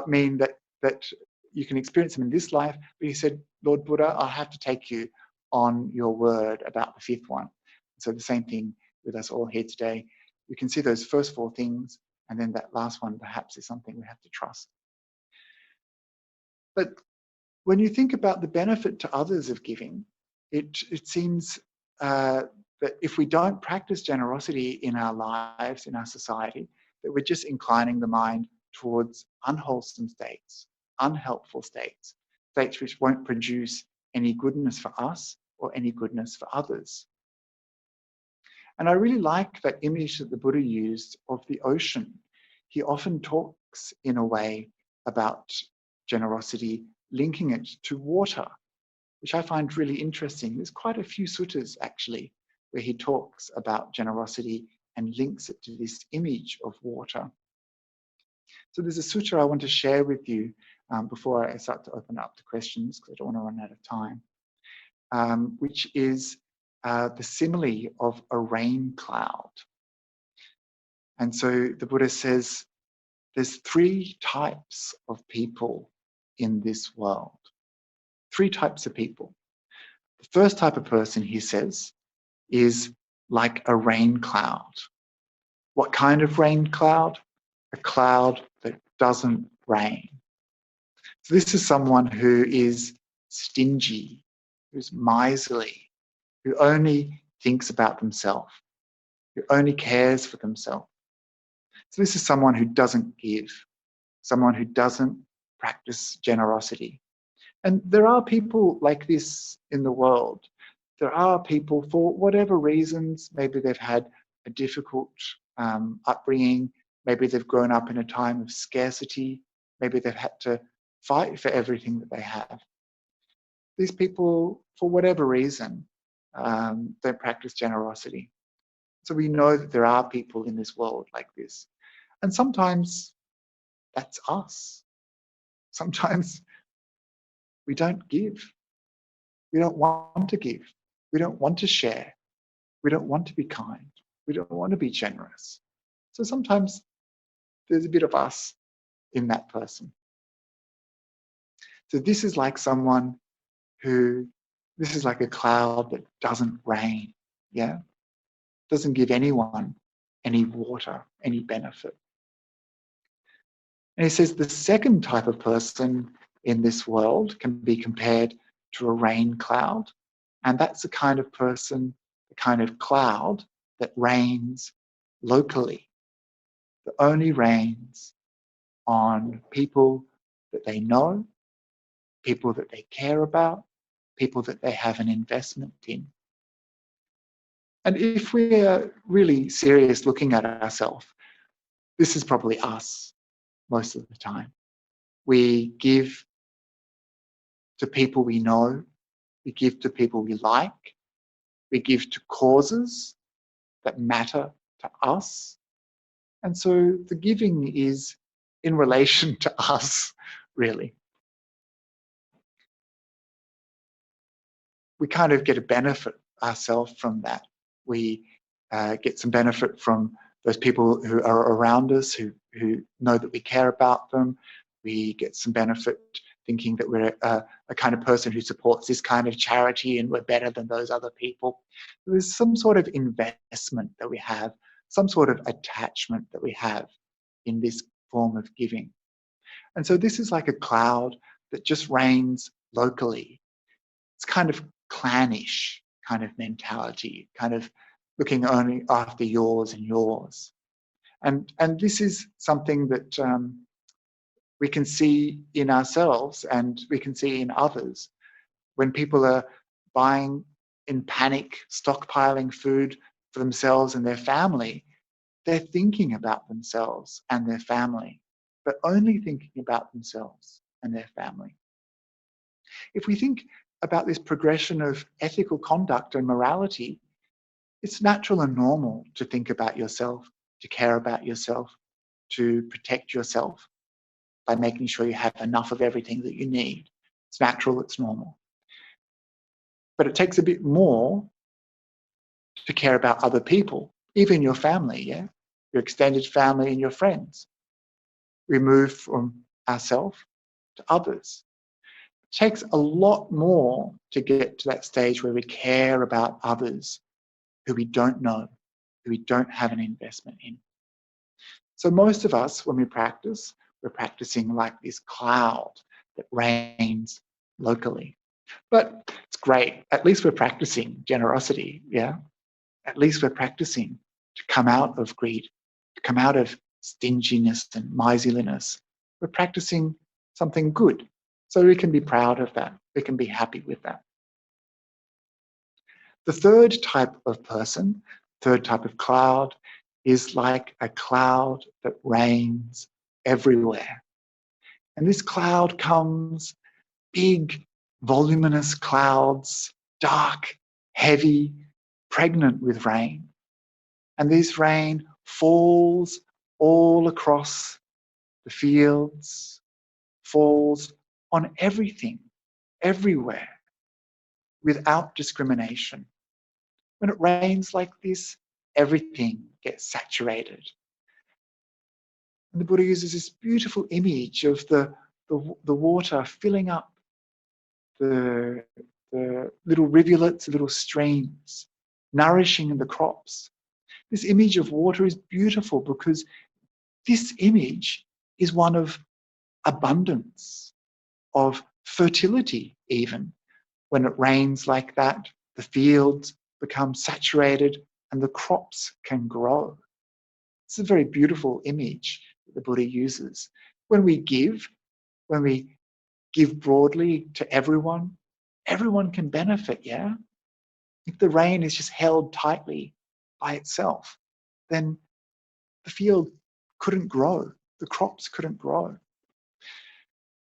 mean that you can experience them in this life. But he said, Lord Buddha, I'll have to take you on your word about the fifth one. So the same thing with us all here today. We can see those first four things, and then that last one perhaps is something we have to trust. But when you think about the benefit to others of giving, it seems that if we don't practice generosity in our lives, in our society, that we're just inclining the mind towards unwholesome states, unhelpful states, states which won't produce any goodness for us or any goodness for others. And I really like that image that the Buddha used of the ocean. He often talks in a way about generosity, linking it to water, which I find really interesting. There's quite a few suttas actually where he talks about generosity and links it to this image of water. So there's a sutta I want to share with you before I start to open up to questions, because I don't want to run out of time, which is the simile of a rain cloud. And so the Buddha says there's three types of people in this world. Three types of people. The first type of person, he says, is like a rain cloud. What kind of rain cloud? A cloud that doesn't rain. So this is someone who is stingy, who's miserly, who only thinks about themselves, who only cares for themselves. So this is someone who doesn't give, someone who doesn't practice generosity. And there are people like this in the world. There are people, for whatever reasons, maybe they've had a difficult upbringing, maybe they've grown up in a time of scarcity, maybe they've had to fight for everything that they have. These people, for whatever reason, don't practice generosity. So we know that there are people in this world like this. And sometimes that's us. Sometimes we don't give. We don't want to give. We don't want to share. We don't want to be kind. We don't want to be generous. So sometimes there's a bit of us in that person. So this is like someone who, this is like a cloud that doesn't rain, yeah? Doesn't give anyone any water, any benefit. And he says the second type of person in this world can be compared to a rain cloud. And that's the kind of person, the kind of cloud that rains locally, that only rains on people that they know, people that they care about, people that they have an investment in. And if we are really serious looking at ourselves, this is probably us most of the time. We give to people we know, we give to people we like, we give to causes that matter to us. And so the giving is in relation to us, really. We kind of get a benefit ourselves from that. We get some benefit from those people who are around us, who know that we care about them. We get some benefit thinking that we're a kind of person who supports this kind of charity and we're better than those other people. There's some sort of investment that we have, some sort of attachment that we have in this form of giving. And so this is like a cloud that just rains locally. It's kind of clannish kind of mentality, kind of looking only after yours and yours. And this is something that we can see in ourselves and we can see in others. When people are buying in panic, stockpiling food for themselves and their family, they're thinking about themselves and their family, but only thinking about themselves and their family. If we think about this progression of ethical conduct and morality, it's natural and normal to think about yourself, to care about yourself, to protect yourself by making sure you have enough of everything that you need. It's natural, it's normal. But it takes a bit more to care about other people, even your family, yeah? Your extended family and your friends. We move from ourselves to others. It takes a lot more to get to that stage where we care about others who we don't know, who we don't have an investment in. So most of us, when we practice, we're practicing like this cloud that rains locally. But it's great. At least we're practicing generosity, yeah? At least we're practicing to come out of greed, to come out of stinginess and miserliness. We're practicing something good. So we can be proud of that. We can be happy with that. The third type of person, third type of cloud, is like a cloud that rains everywhere. And this cloud comes, big, voluminous clouds, dark, heavy, pregnant with rain. And this rain falls all across the fields, falls on everything, everywhere, without discrimination. When it rains like this, everything gets saturated. And the Buddha uses this beautiful image of the water filling up the little rivulets, little streams, nourishing the crops. This image of water is beautiful because this image is one of abundance, of fertility even. When it rains like that, the fields become saturated and the crops can grow. It's a very beautiful image that the Buddha uses. When we give broadly to everyone, everyone can benefit, yeah? If the rain is just held tightly by itself, then the field couldn't grow, the crops couldn't grow.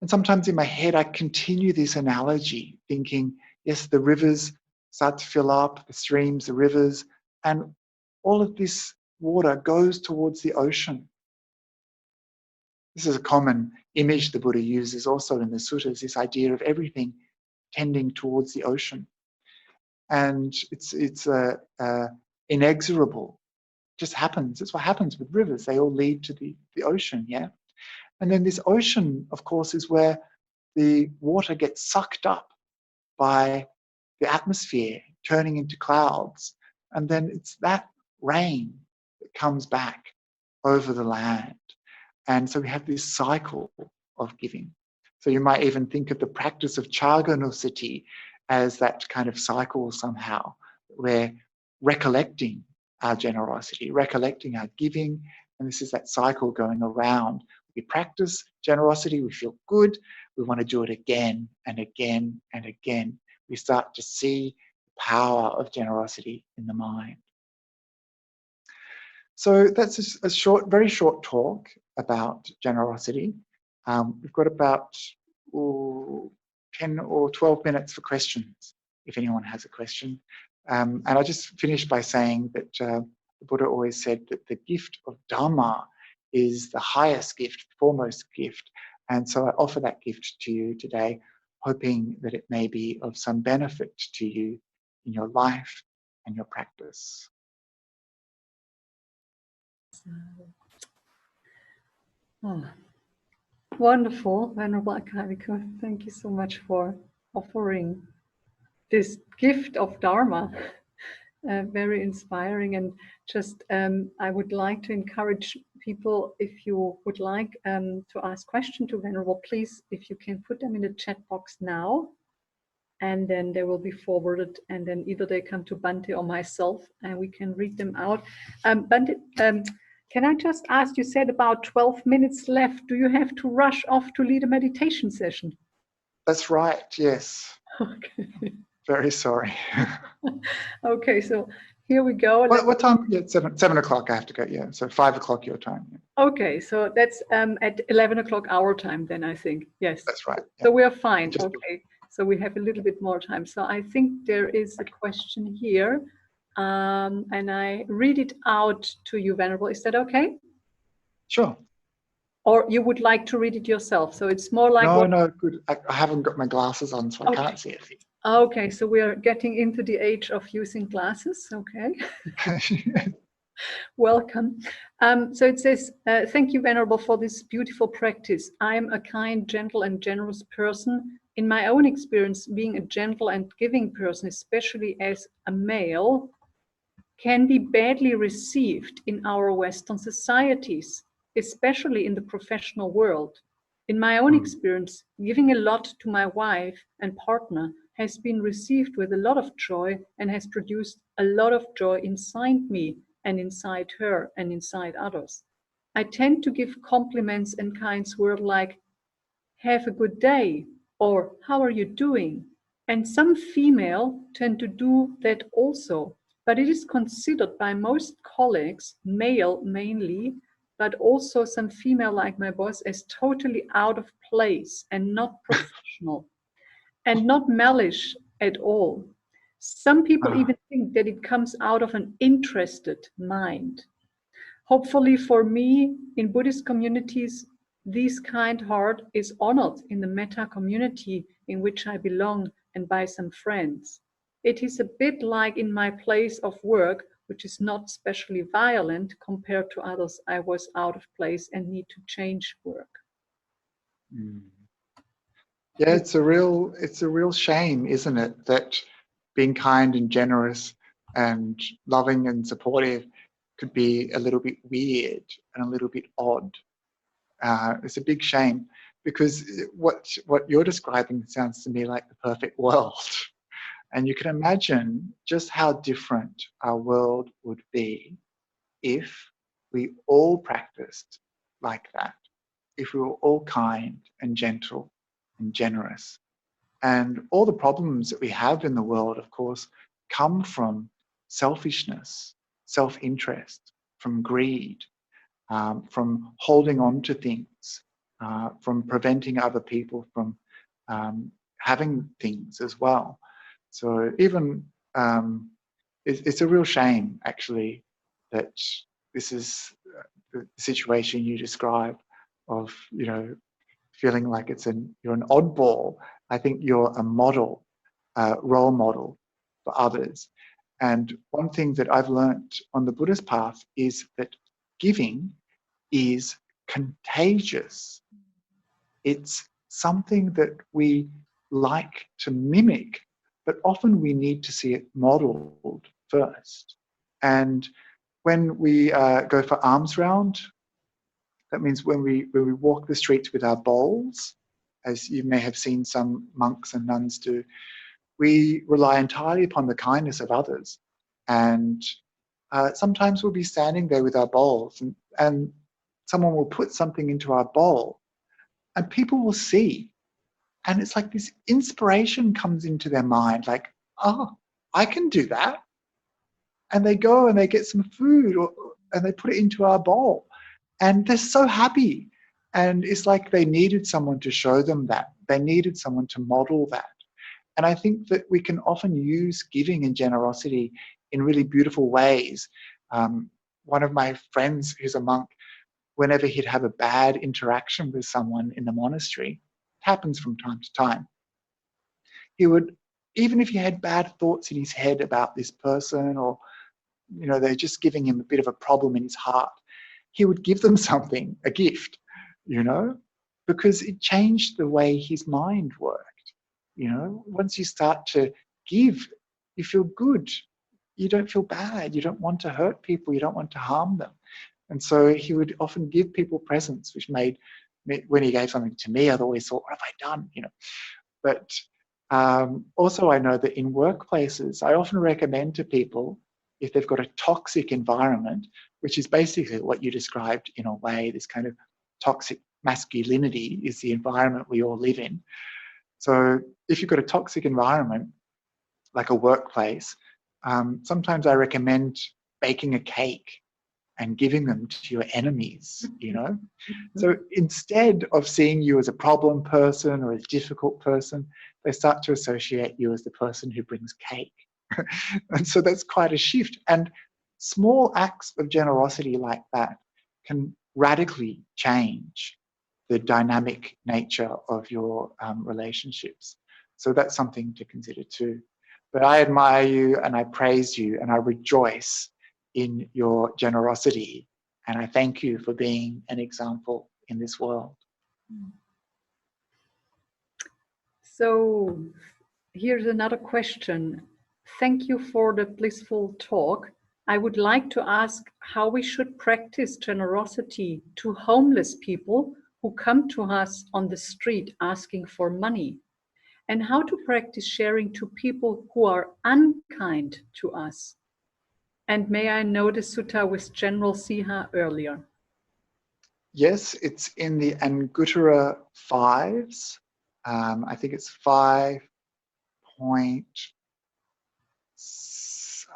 And sometimes in my head, I continue this analogy, thinking, yes, the rivers start to fill up, the streams, the rivers, and all of this water goes towards the ocean. This is a common image the Buddha uses also in the Suttas, this idea of everything tending towards the ocean. And it's inexorable. It just happens. It's what happens with rivers. They all lead to the ocean, yeah? And then this ocean, of course, is where the water gets sucked up by the atmosphere, turning into clouds. And then it's that rain that comes back over the land. And so we have this cycle of giving. So you might even think of the practice of cāgānussati as that kind of cycle somehow. We're recollecting our generosity, recollecting our giving, and this is that cycle going around. We practice generosity, we feel good, we want to do it again and again and again. We start to see the power of generosity in the mind. So that's a short, very short talk about generosity. We've got about 10 or 12 minutes for questions, if anyone has a question. And I'll just finish by saying that the Buddha always said that the gift of Dhamma is the highest gift, foremost gift. And so I offer that gift to you today, hoping that it may be of some benefit to you in your life and your practice. Oh, wonderful, Venerable Akāliko. Thank you so much for offering this gift of Dharma. Very inspiring, and just I would like to encourage people, if you would like to ask questions to Venerable, please, if you can put them in the chat box now, and then they will be forwarded, and then either they come to Bhante or myself and we can read them out. Bhante, can I just ask, you said about 12 minutes left. Do you have to rush off to lead a meditation session? That's right, yes. Okay. Very sorry. Okay, so here we go. What time? Yeah, 7 o'clock I have to go, yeah. So 5 o'clock your time. Yeah. Okay, so that's at 11 o'clock our time then, I think. Yes. That's right. Yeah. So we are fine. Okay. So we have a little bit more time. So I think there is a question here, and I read it out to you, Venerable. Is that okay? Sure. Or you would like to read it yourself? So it's more like No, good. I haven't got my glasses on, so I can't see it. Okay, so we are getting into the age of using glasses. Okay. Welcome. So it says, thank you, Venerable, for this beautiful practice. I am a kind, gentle, and generous person. In my own experience, being a gentle and giving person, especially as a male, can be badly received in our Western societies, especially in the professional world. In my own experience, giving a lot to my wife and partner has been received with a lot of joy and has produced a lot of joy inside me and inside her and inside others. I tend to give compliments and kind words like, have a good day, or how are you doing? And some female tend to do that also, but it is considered by most colleagues, male mainly, but also some female like my boss, as totally out of place and not professional and not malice at all. Some people even think that it comes out of an interested mind. Hopefully for me, in Buddhist communities, this kind heart is honored in the metta community in which I belong and by some friends. It is a bit like in my place of work, which is not especially violent compared to others. I was out of place and need to change work. Yeah, it's a real shame, isn't it, that being kind and generous and loving and supportive could be a little bit weird and a little bit odd. It's a big shame, because what you're describing sounds to me like the perfect world. And you can imagine just how different our world would be if we all practiced like that, if we were all kind and gentle and generous. And all the problems that we have in the world, of course, come from selfishness, self-interest, from greed, from holding on to things, from preventing other people from having things as well. So even it's a real shame, actually, that this is the situation you describe of, feeling like you're an oddball. I think you're a model, role model for others. And one thing that I've learned on the Buddhist path is that giving is contagious. It's something that we like to mimic, but often we need to see it modeled first. And when we go for alms round, that means when we walk the streets with our bowls, as you may have seen some monks and nuns do, we rely entirely upon the kindness of others. And sometimes we'll be standing there with our bowls, and someone will put something into our bowl, and people will see. And it's like this inspiration comes into their mind, like, oh, I can do that. And they go and they get some food, and they put it into our bowl. And they're so happy. And it's like they needed someone to show them that. They needed someone to model that. And I think that we can often use giving and generosity in really beautiful ways. One of my friends who's a monk, whenever he'd have a bad interaction with someone in the monastery, it happens from time to time, he would, even if he had bad thoughts in his head about this person, or they're just giving him a bit of a problem in his heart, he would give them something, a gift, because it changed the way his mind worked. Once you start to give, you feel good. You don't feel bad. You don't want to hurt people. You don't want to harm them. And so he would often give people presents, which made me, when he gave something to me, I'd always thought, what have I done? But also I know that in workplaces, I often recommend to people, if they've got a toxic environment, which is basically what you described in a way, this kind of toxic masculinity is the environment we all live in. So if you've got a toxic environment, like a workplace, sometimes I recommend baking a cake and giving them to your enemies, you know? So instead of seeing you as a problem person or a difficult person, they start to associate you as the person who brings cake. And so that's quite a shift. And small acts of generosity like that can radically change the dynamic nature of your relationships. So that's something to consider too. But I admire you and I praise you and I rejoice in your generosity. And I thank you for being an example in this world. So here's another question. Thank you for the blissful talk. I would like to ask how we should practice generosity to homeless people who come to us on the street asking for money, and how to practice sharing to people who are unkind to us. And may I know the sutta with General Siha earlier? Yes, it's in the Anguttara 5s. I think it's 5 point,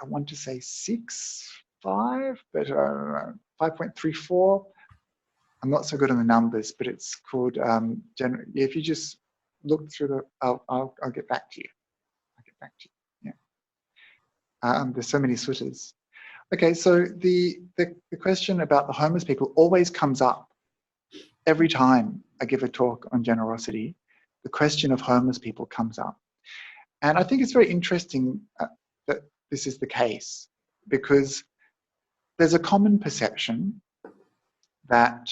I want to say 6.5, but 5.34. I'm not so good on the numbers, but it's called, if you just look through the, I'll get back to you. I'll get back to you, yeah. There's so many suttas. Okay, so the question about the homeless people always comes up every time I give a talk on generosity. The question of homeless people comes up. And I think it's very interesting that this is the case, because there's a common perception that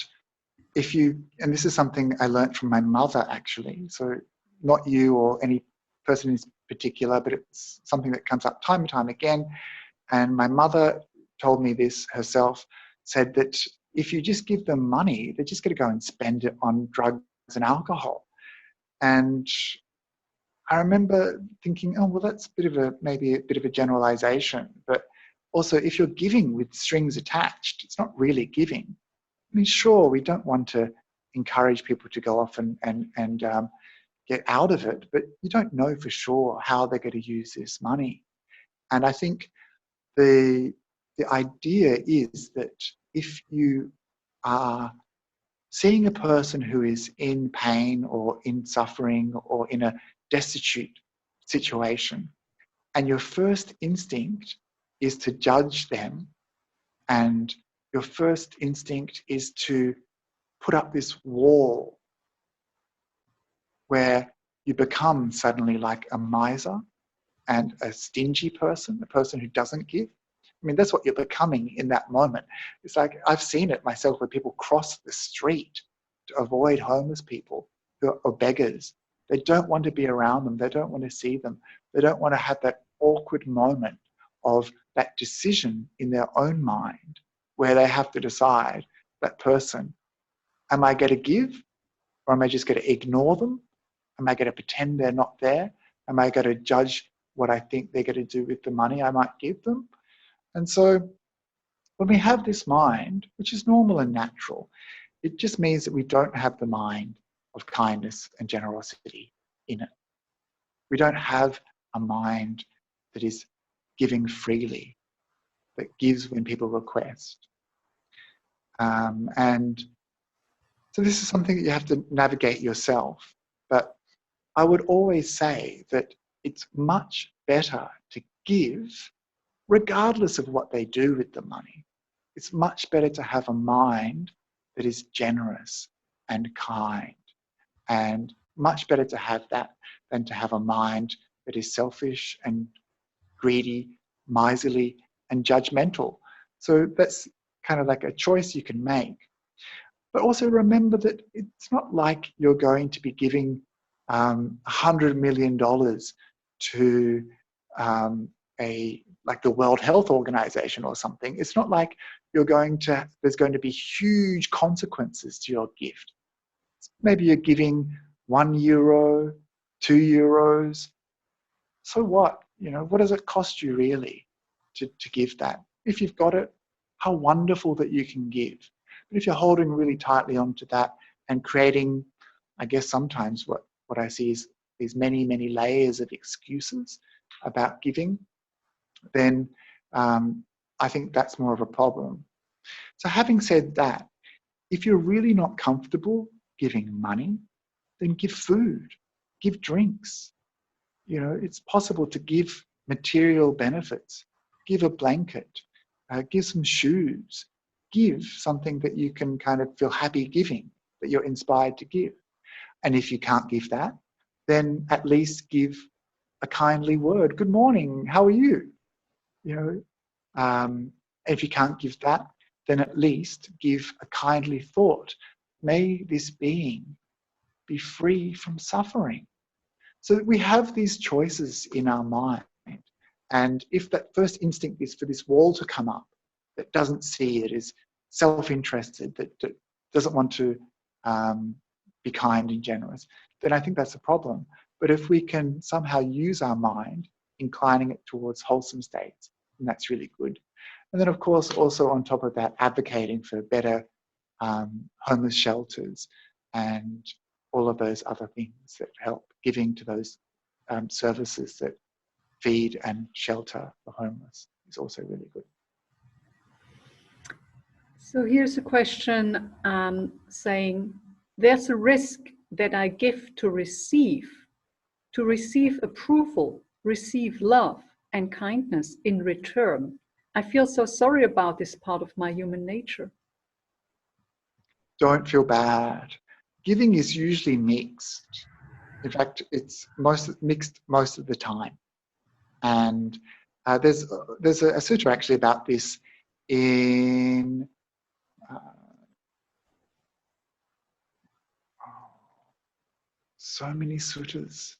if you, and this is something I learned from my mother actually, so not you or any person in particular, but it's something that comes up time and time again. And my mother told me this herself, said that if you just give them money, they're just going to go and spend it on drugs and alcohol. And I remember thinking, oh, well, that's maybe a bit of a generalization. But also, if you're giving with strings attached, it's not really giving. I mean, sure, we don't want to encourage people to go off and get out of it, but you don't know for sure how they're going to use this money. And I think the idea is that if you are seeing a person who is in pain or in suffering or in a destitute situation, and your first instinct is to judge them, and your first instinct is to put up this wall where you become suddenly like a miser and a stingy person, a person who doesn't give. I mean, that's what you're becoming in that moment. It's like, I've seen it myself where people cross the street to avoid homeless people or beggars. They don't want to be around them. They don't want to see them. They don't want to have that awkward moment of that decision in their own mind where they have to decide, that person, am I going to give, or am I just going to ignore them? Am I going to pretend they're not there? Am I going to judge what I think they're going to do with the money I might give them? And so when we have this mind, which is normal and natural, it just means that we don't have the mind of kindness and generosity in it. We don't have a mind that is giving freely, that gives when people request. And so this is something that you have to navigate yourself. But I would always say that it's much better to give regardless of what they do with the money. It's much better to have a mind that is generous and kind, and much better to have that than to have a mind that is selfish and greedy, miserly, and judgmental. So that's kind of like a choice you can make. But also remember that it's not like you're going to be giving $100 million to like the World Health Organization or something. It's not like there's going to be huge consequences to your gift. Maybe you're giving €1, €2. So what? What does it cost you really to give that? If you've got it, how wonderful that you can give. But if you're holding really tightly onto that and creating, I guess sometimes what I see is many, many layers of excuses about giving, then I think that's more of a problem. So having said that, if you're really not comfortable giving money, then give food, give drinks. You know, it's possible to give material benefits. Give a blanket, give some shoes, give something that you can kind of feel happy giving, that you're inspired to give. And if you can't give that, then at least give a kindly word. Good morning, how are you? You know, if you can't give that, then at least give a kindly thought. May this being be free from suffering. So we have these choices in our mind. And if that first instinct is for this wall to come up, that doesn't see it, is self-interested, that doesn't want to be kind and generous, then I think that's a problem. But if we can somehow use our mind, inclining it towards wholesome states, then that's really good. And then, of course, also on top of that, advocating for better homeless shelters and all of those other things that help, giving to those services that feed and shelter the homeless is also really good. So here's a question saying, there's a risk that I give to receive approval, receive love and kindness in return. I feel so sorry about this part of my human nature. Don't feel bad. Giving is usually mixed. In fact, it's mixed most of the time. And there's a sutra actually about this in so many sutras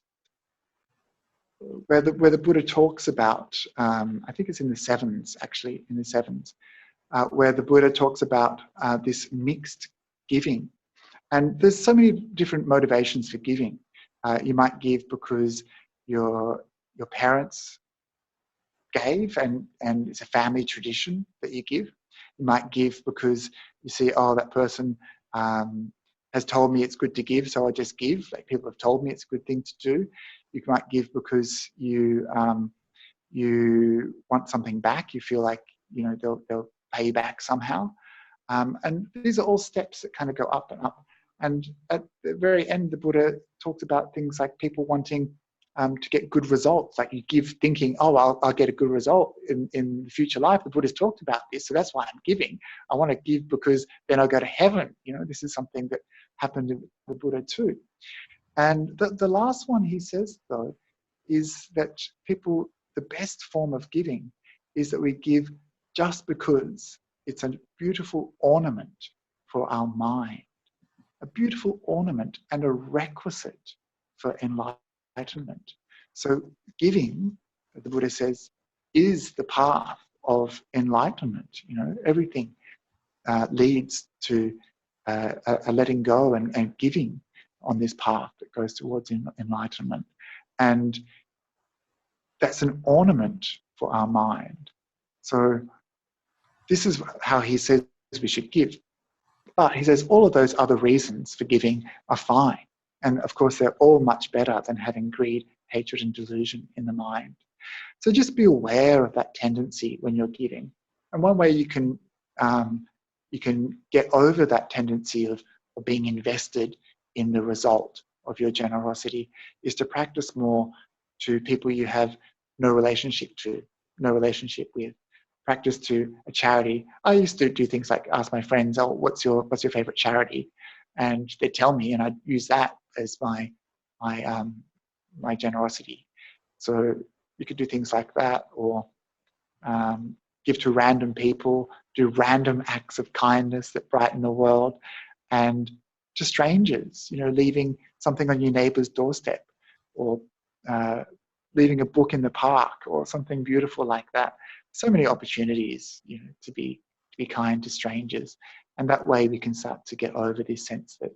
where the Buddha talks about, I think it's in the sevens, actually, in the sevens, where the Buddha talks about this mixed giving. And there's so many different motivations for giving. You might give because your parents gave and it's a family tradition that you give. You might give because you see, oh, that person has told me it's good to give, so I just give. Like, people have told me it's a good thing to do. You might give because you want something back. You feel like, you know, they'll pay you back somehow. And these are all steps that kind of go up and up. And at the very end, the Buddha talked about things like people wanting to get good results. Like, you give thinking, oh, I'll get a good result in the future life. The Buddha's talked about this, so that's why I'm giving. I want to give because then I'll go to heaven. You know, this is something that happened to the Buddha too. And the last one he says, though, is that people, the best form of giving is that we give just because it's a beautiful ornament for our mind, a beautiful ornament and a requisite for enlightenment. So giving, the Buddha says, is the path of enlightenment. You know, everything leads to a letting go and giving on this path that goes towards enlightenment. And that's an ornament for our mind. So this is how he says we should give. But he says all of those other reasons for giving are fine. And of course, they're all much better than having greed, hatred, and delusion in the mind. So just be aware of that tendency when you're giving. And one way you can get over that tendency of being invested in the result of your generosity is to practice more to people you have no relationship with. Practice to a charity. I used to do things like ask my friends, oh, what's your favorite charity? And they'd tell me, and I'd use that as my generosity. So you could do things like that, or give to random people, do random acts of kindness that brighten the world, and to strangers, you know, leaving something on your neighbor's doorstep, or leaving a book in the park, or something beautiful like that. So many opportunities, you know, to be kind to strangers, and that way we can start to get over this sense that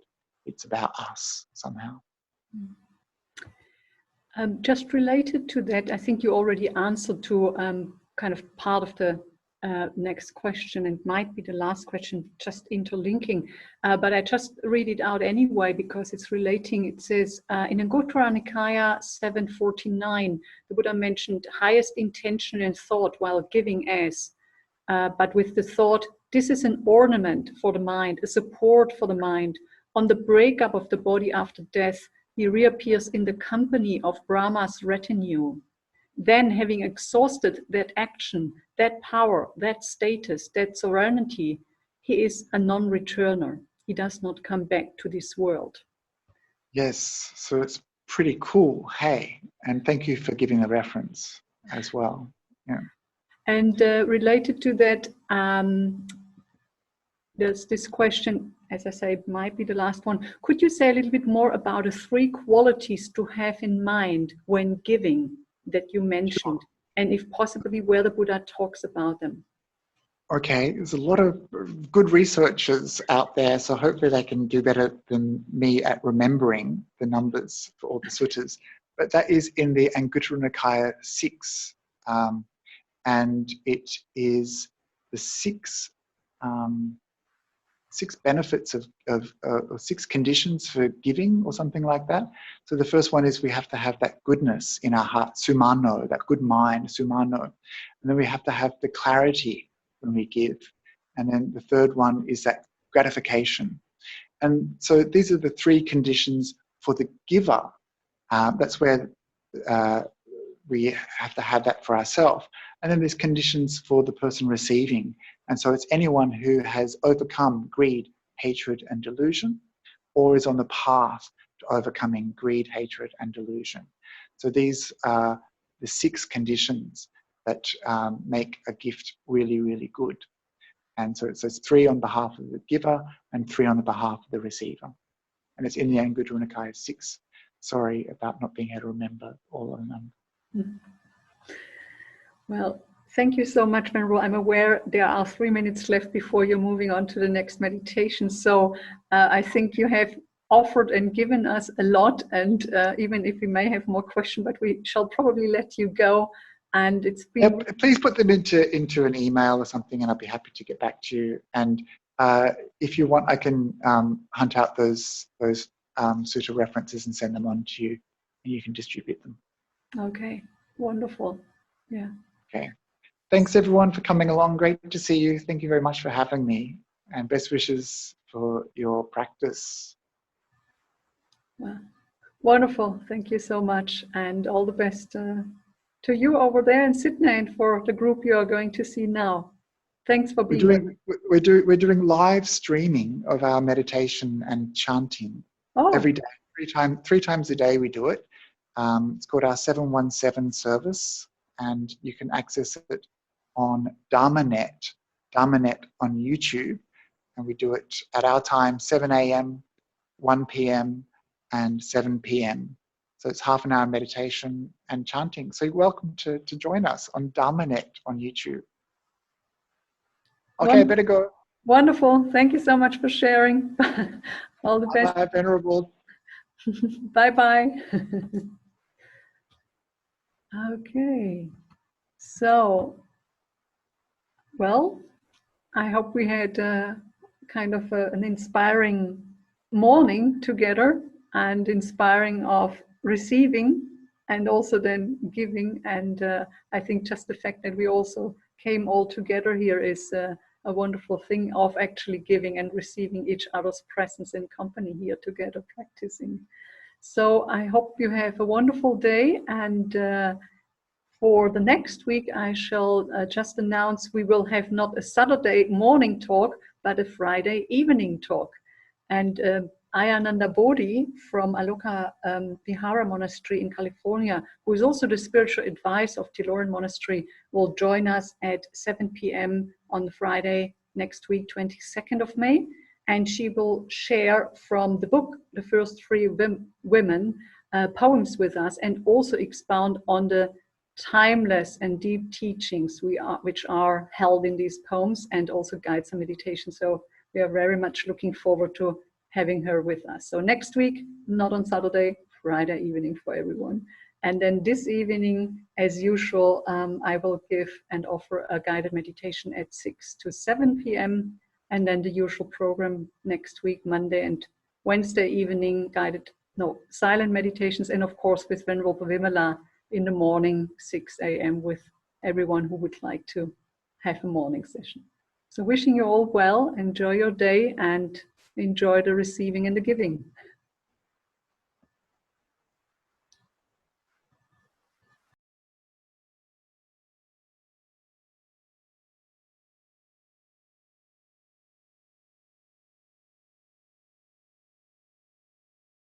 it's about us somehow. Just related to that, I think you already answered to kind of part of the next question, and might be the last question, just interlinking. But I just read it out anyway because it's relating. It says, in Anguttara Nikaya 749, the Buddha mentioned highest intention and thought while giving as, but with the thought, This is an ornament for the mind, a support for the mind. On the breakup of the body after death, he reappears in the company of Brahma's retinue. Then, having exhausted that action, that power, that status, that sovereignty, he is a non-returner. He does not come back to this world. Yes, so it's pretty cool, hey, and thank you for giving the reference as well. Yeah. And related to that, there's this question, as I say, it might be the last one. Could you say a little bit more about the 3 qualities to have in mind when giving that you mentioned, and if possibly where the Buddha talks about them? Okay, there's a lot of good researchers out there, so hopefully they can do better than me at remembering the numbers for all the suttas. But that is in the Anguttara Nikaya 6, and it is the 6 benefits or 6 conditions for giving or something like that. So the first one is we have to have that goodness in our heart, sumano, that good mind, sumano. And then we have to have the clarity when we give. And then the third one is that gratification. And so these are the 3 conditions for the giver. That's where we have to have that for ourselves. And then there's conditions for the person receiving. And so it's anyone who has overcome greed, hatred, and delusion, or is on the path to overcoming greed, hatred, and delusion. So these are the 6 conditions that make a gift really, really good. And so it says 3 on behalf of the giver and 3 on the behalf of the receiver. And it's in the Anguttara Nikaya 6. Sorry about not being able to remember all of them. Well, thank you so much, Venerable. I'm aware there are 3 minutes left before you're moving on to the next meditation. So I think you have offered and given us a lot. And even if we may have more questions, but we shall probably let you go. And it's been... Please put them into an email or something, and I'll be happy to get back to you. And if you want, I can hunt out those sutta references and send them on to you, and you can distribute them. Okay, wonderful. Yeah. Okay. Thanks everyone for coming along. Great to see you. Thank you very much for having me, and best wishes for your practice. Well, wonderful. Thank you so much, and all the best to you over there in Sydney and for the group you are going to see now. Thanks for being here. We're doing live streaming of our meditation and chanting every day, 3 times a day we do it. It's called our 717 service, and you can access it on Dhammanet on YouTube, and we do it at our time, 7 a.m., 1 p.m. and 7 p.m. So it's half an hour meditation and chanting. So you're welcome to join us on Dhammanet on YouTube. Okay, I better go. Wonderful. Thank you so much for sharing. All the best. Bye, Venerable. Bye-bye. Okay. So, well, I hope we had kind of an inspiring morning together, and inspiring of receiving and also then giving. And I think just the fact that we also came all together here is a wonderful thing of actually giving and receiving each other's presence and company here together practicing. So I hope you have a wonderful day, and for the next week I shall just announce we will have not a Saturday morning talk but a Friday evening talk. And Ayananda Bodhi from Aloka Vihara Monastery in California, who is also the spiritual advisor of Tiloran Monastery, will join us at 7 p.m. on Friday next week, 22nd of May. And she will share from the book, The First Three Women, poems with us, and also expound on the timeless and deep teachings which are held in these poems, and also guide some meditation. So we are very much looking forward to having her with us. So next week, not on Saturday, Friday evening for everyone. And then this evening, as usual, I will give and offer a guided meditation at 6 to 7 p.m. And then the usual program next week, Monday and Wednesday evening, silent meditations. And of course, with Venerable Vimala in the morning, 6 a.m. with everyone who would like to have a morning session. So wishing you all well, enjoy your day and enjoy the receiving and the giving.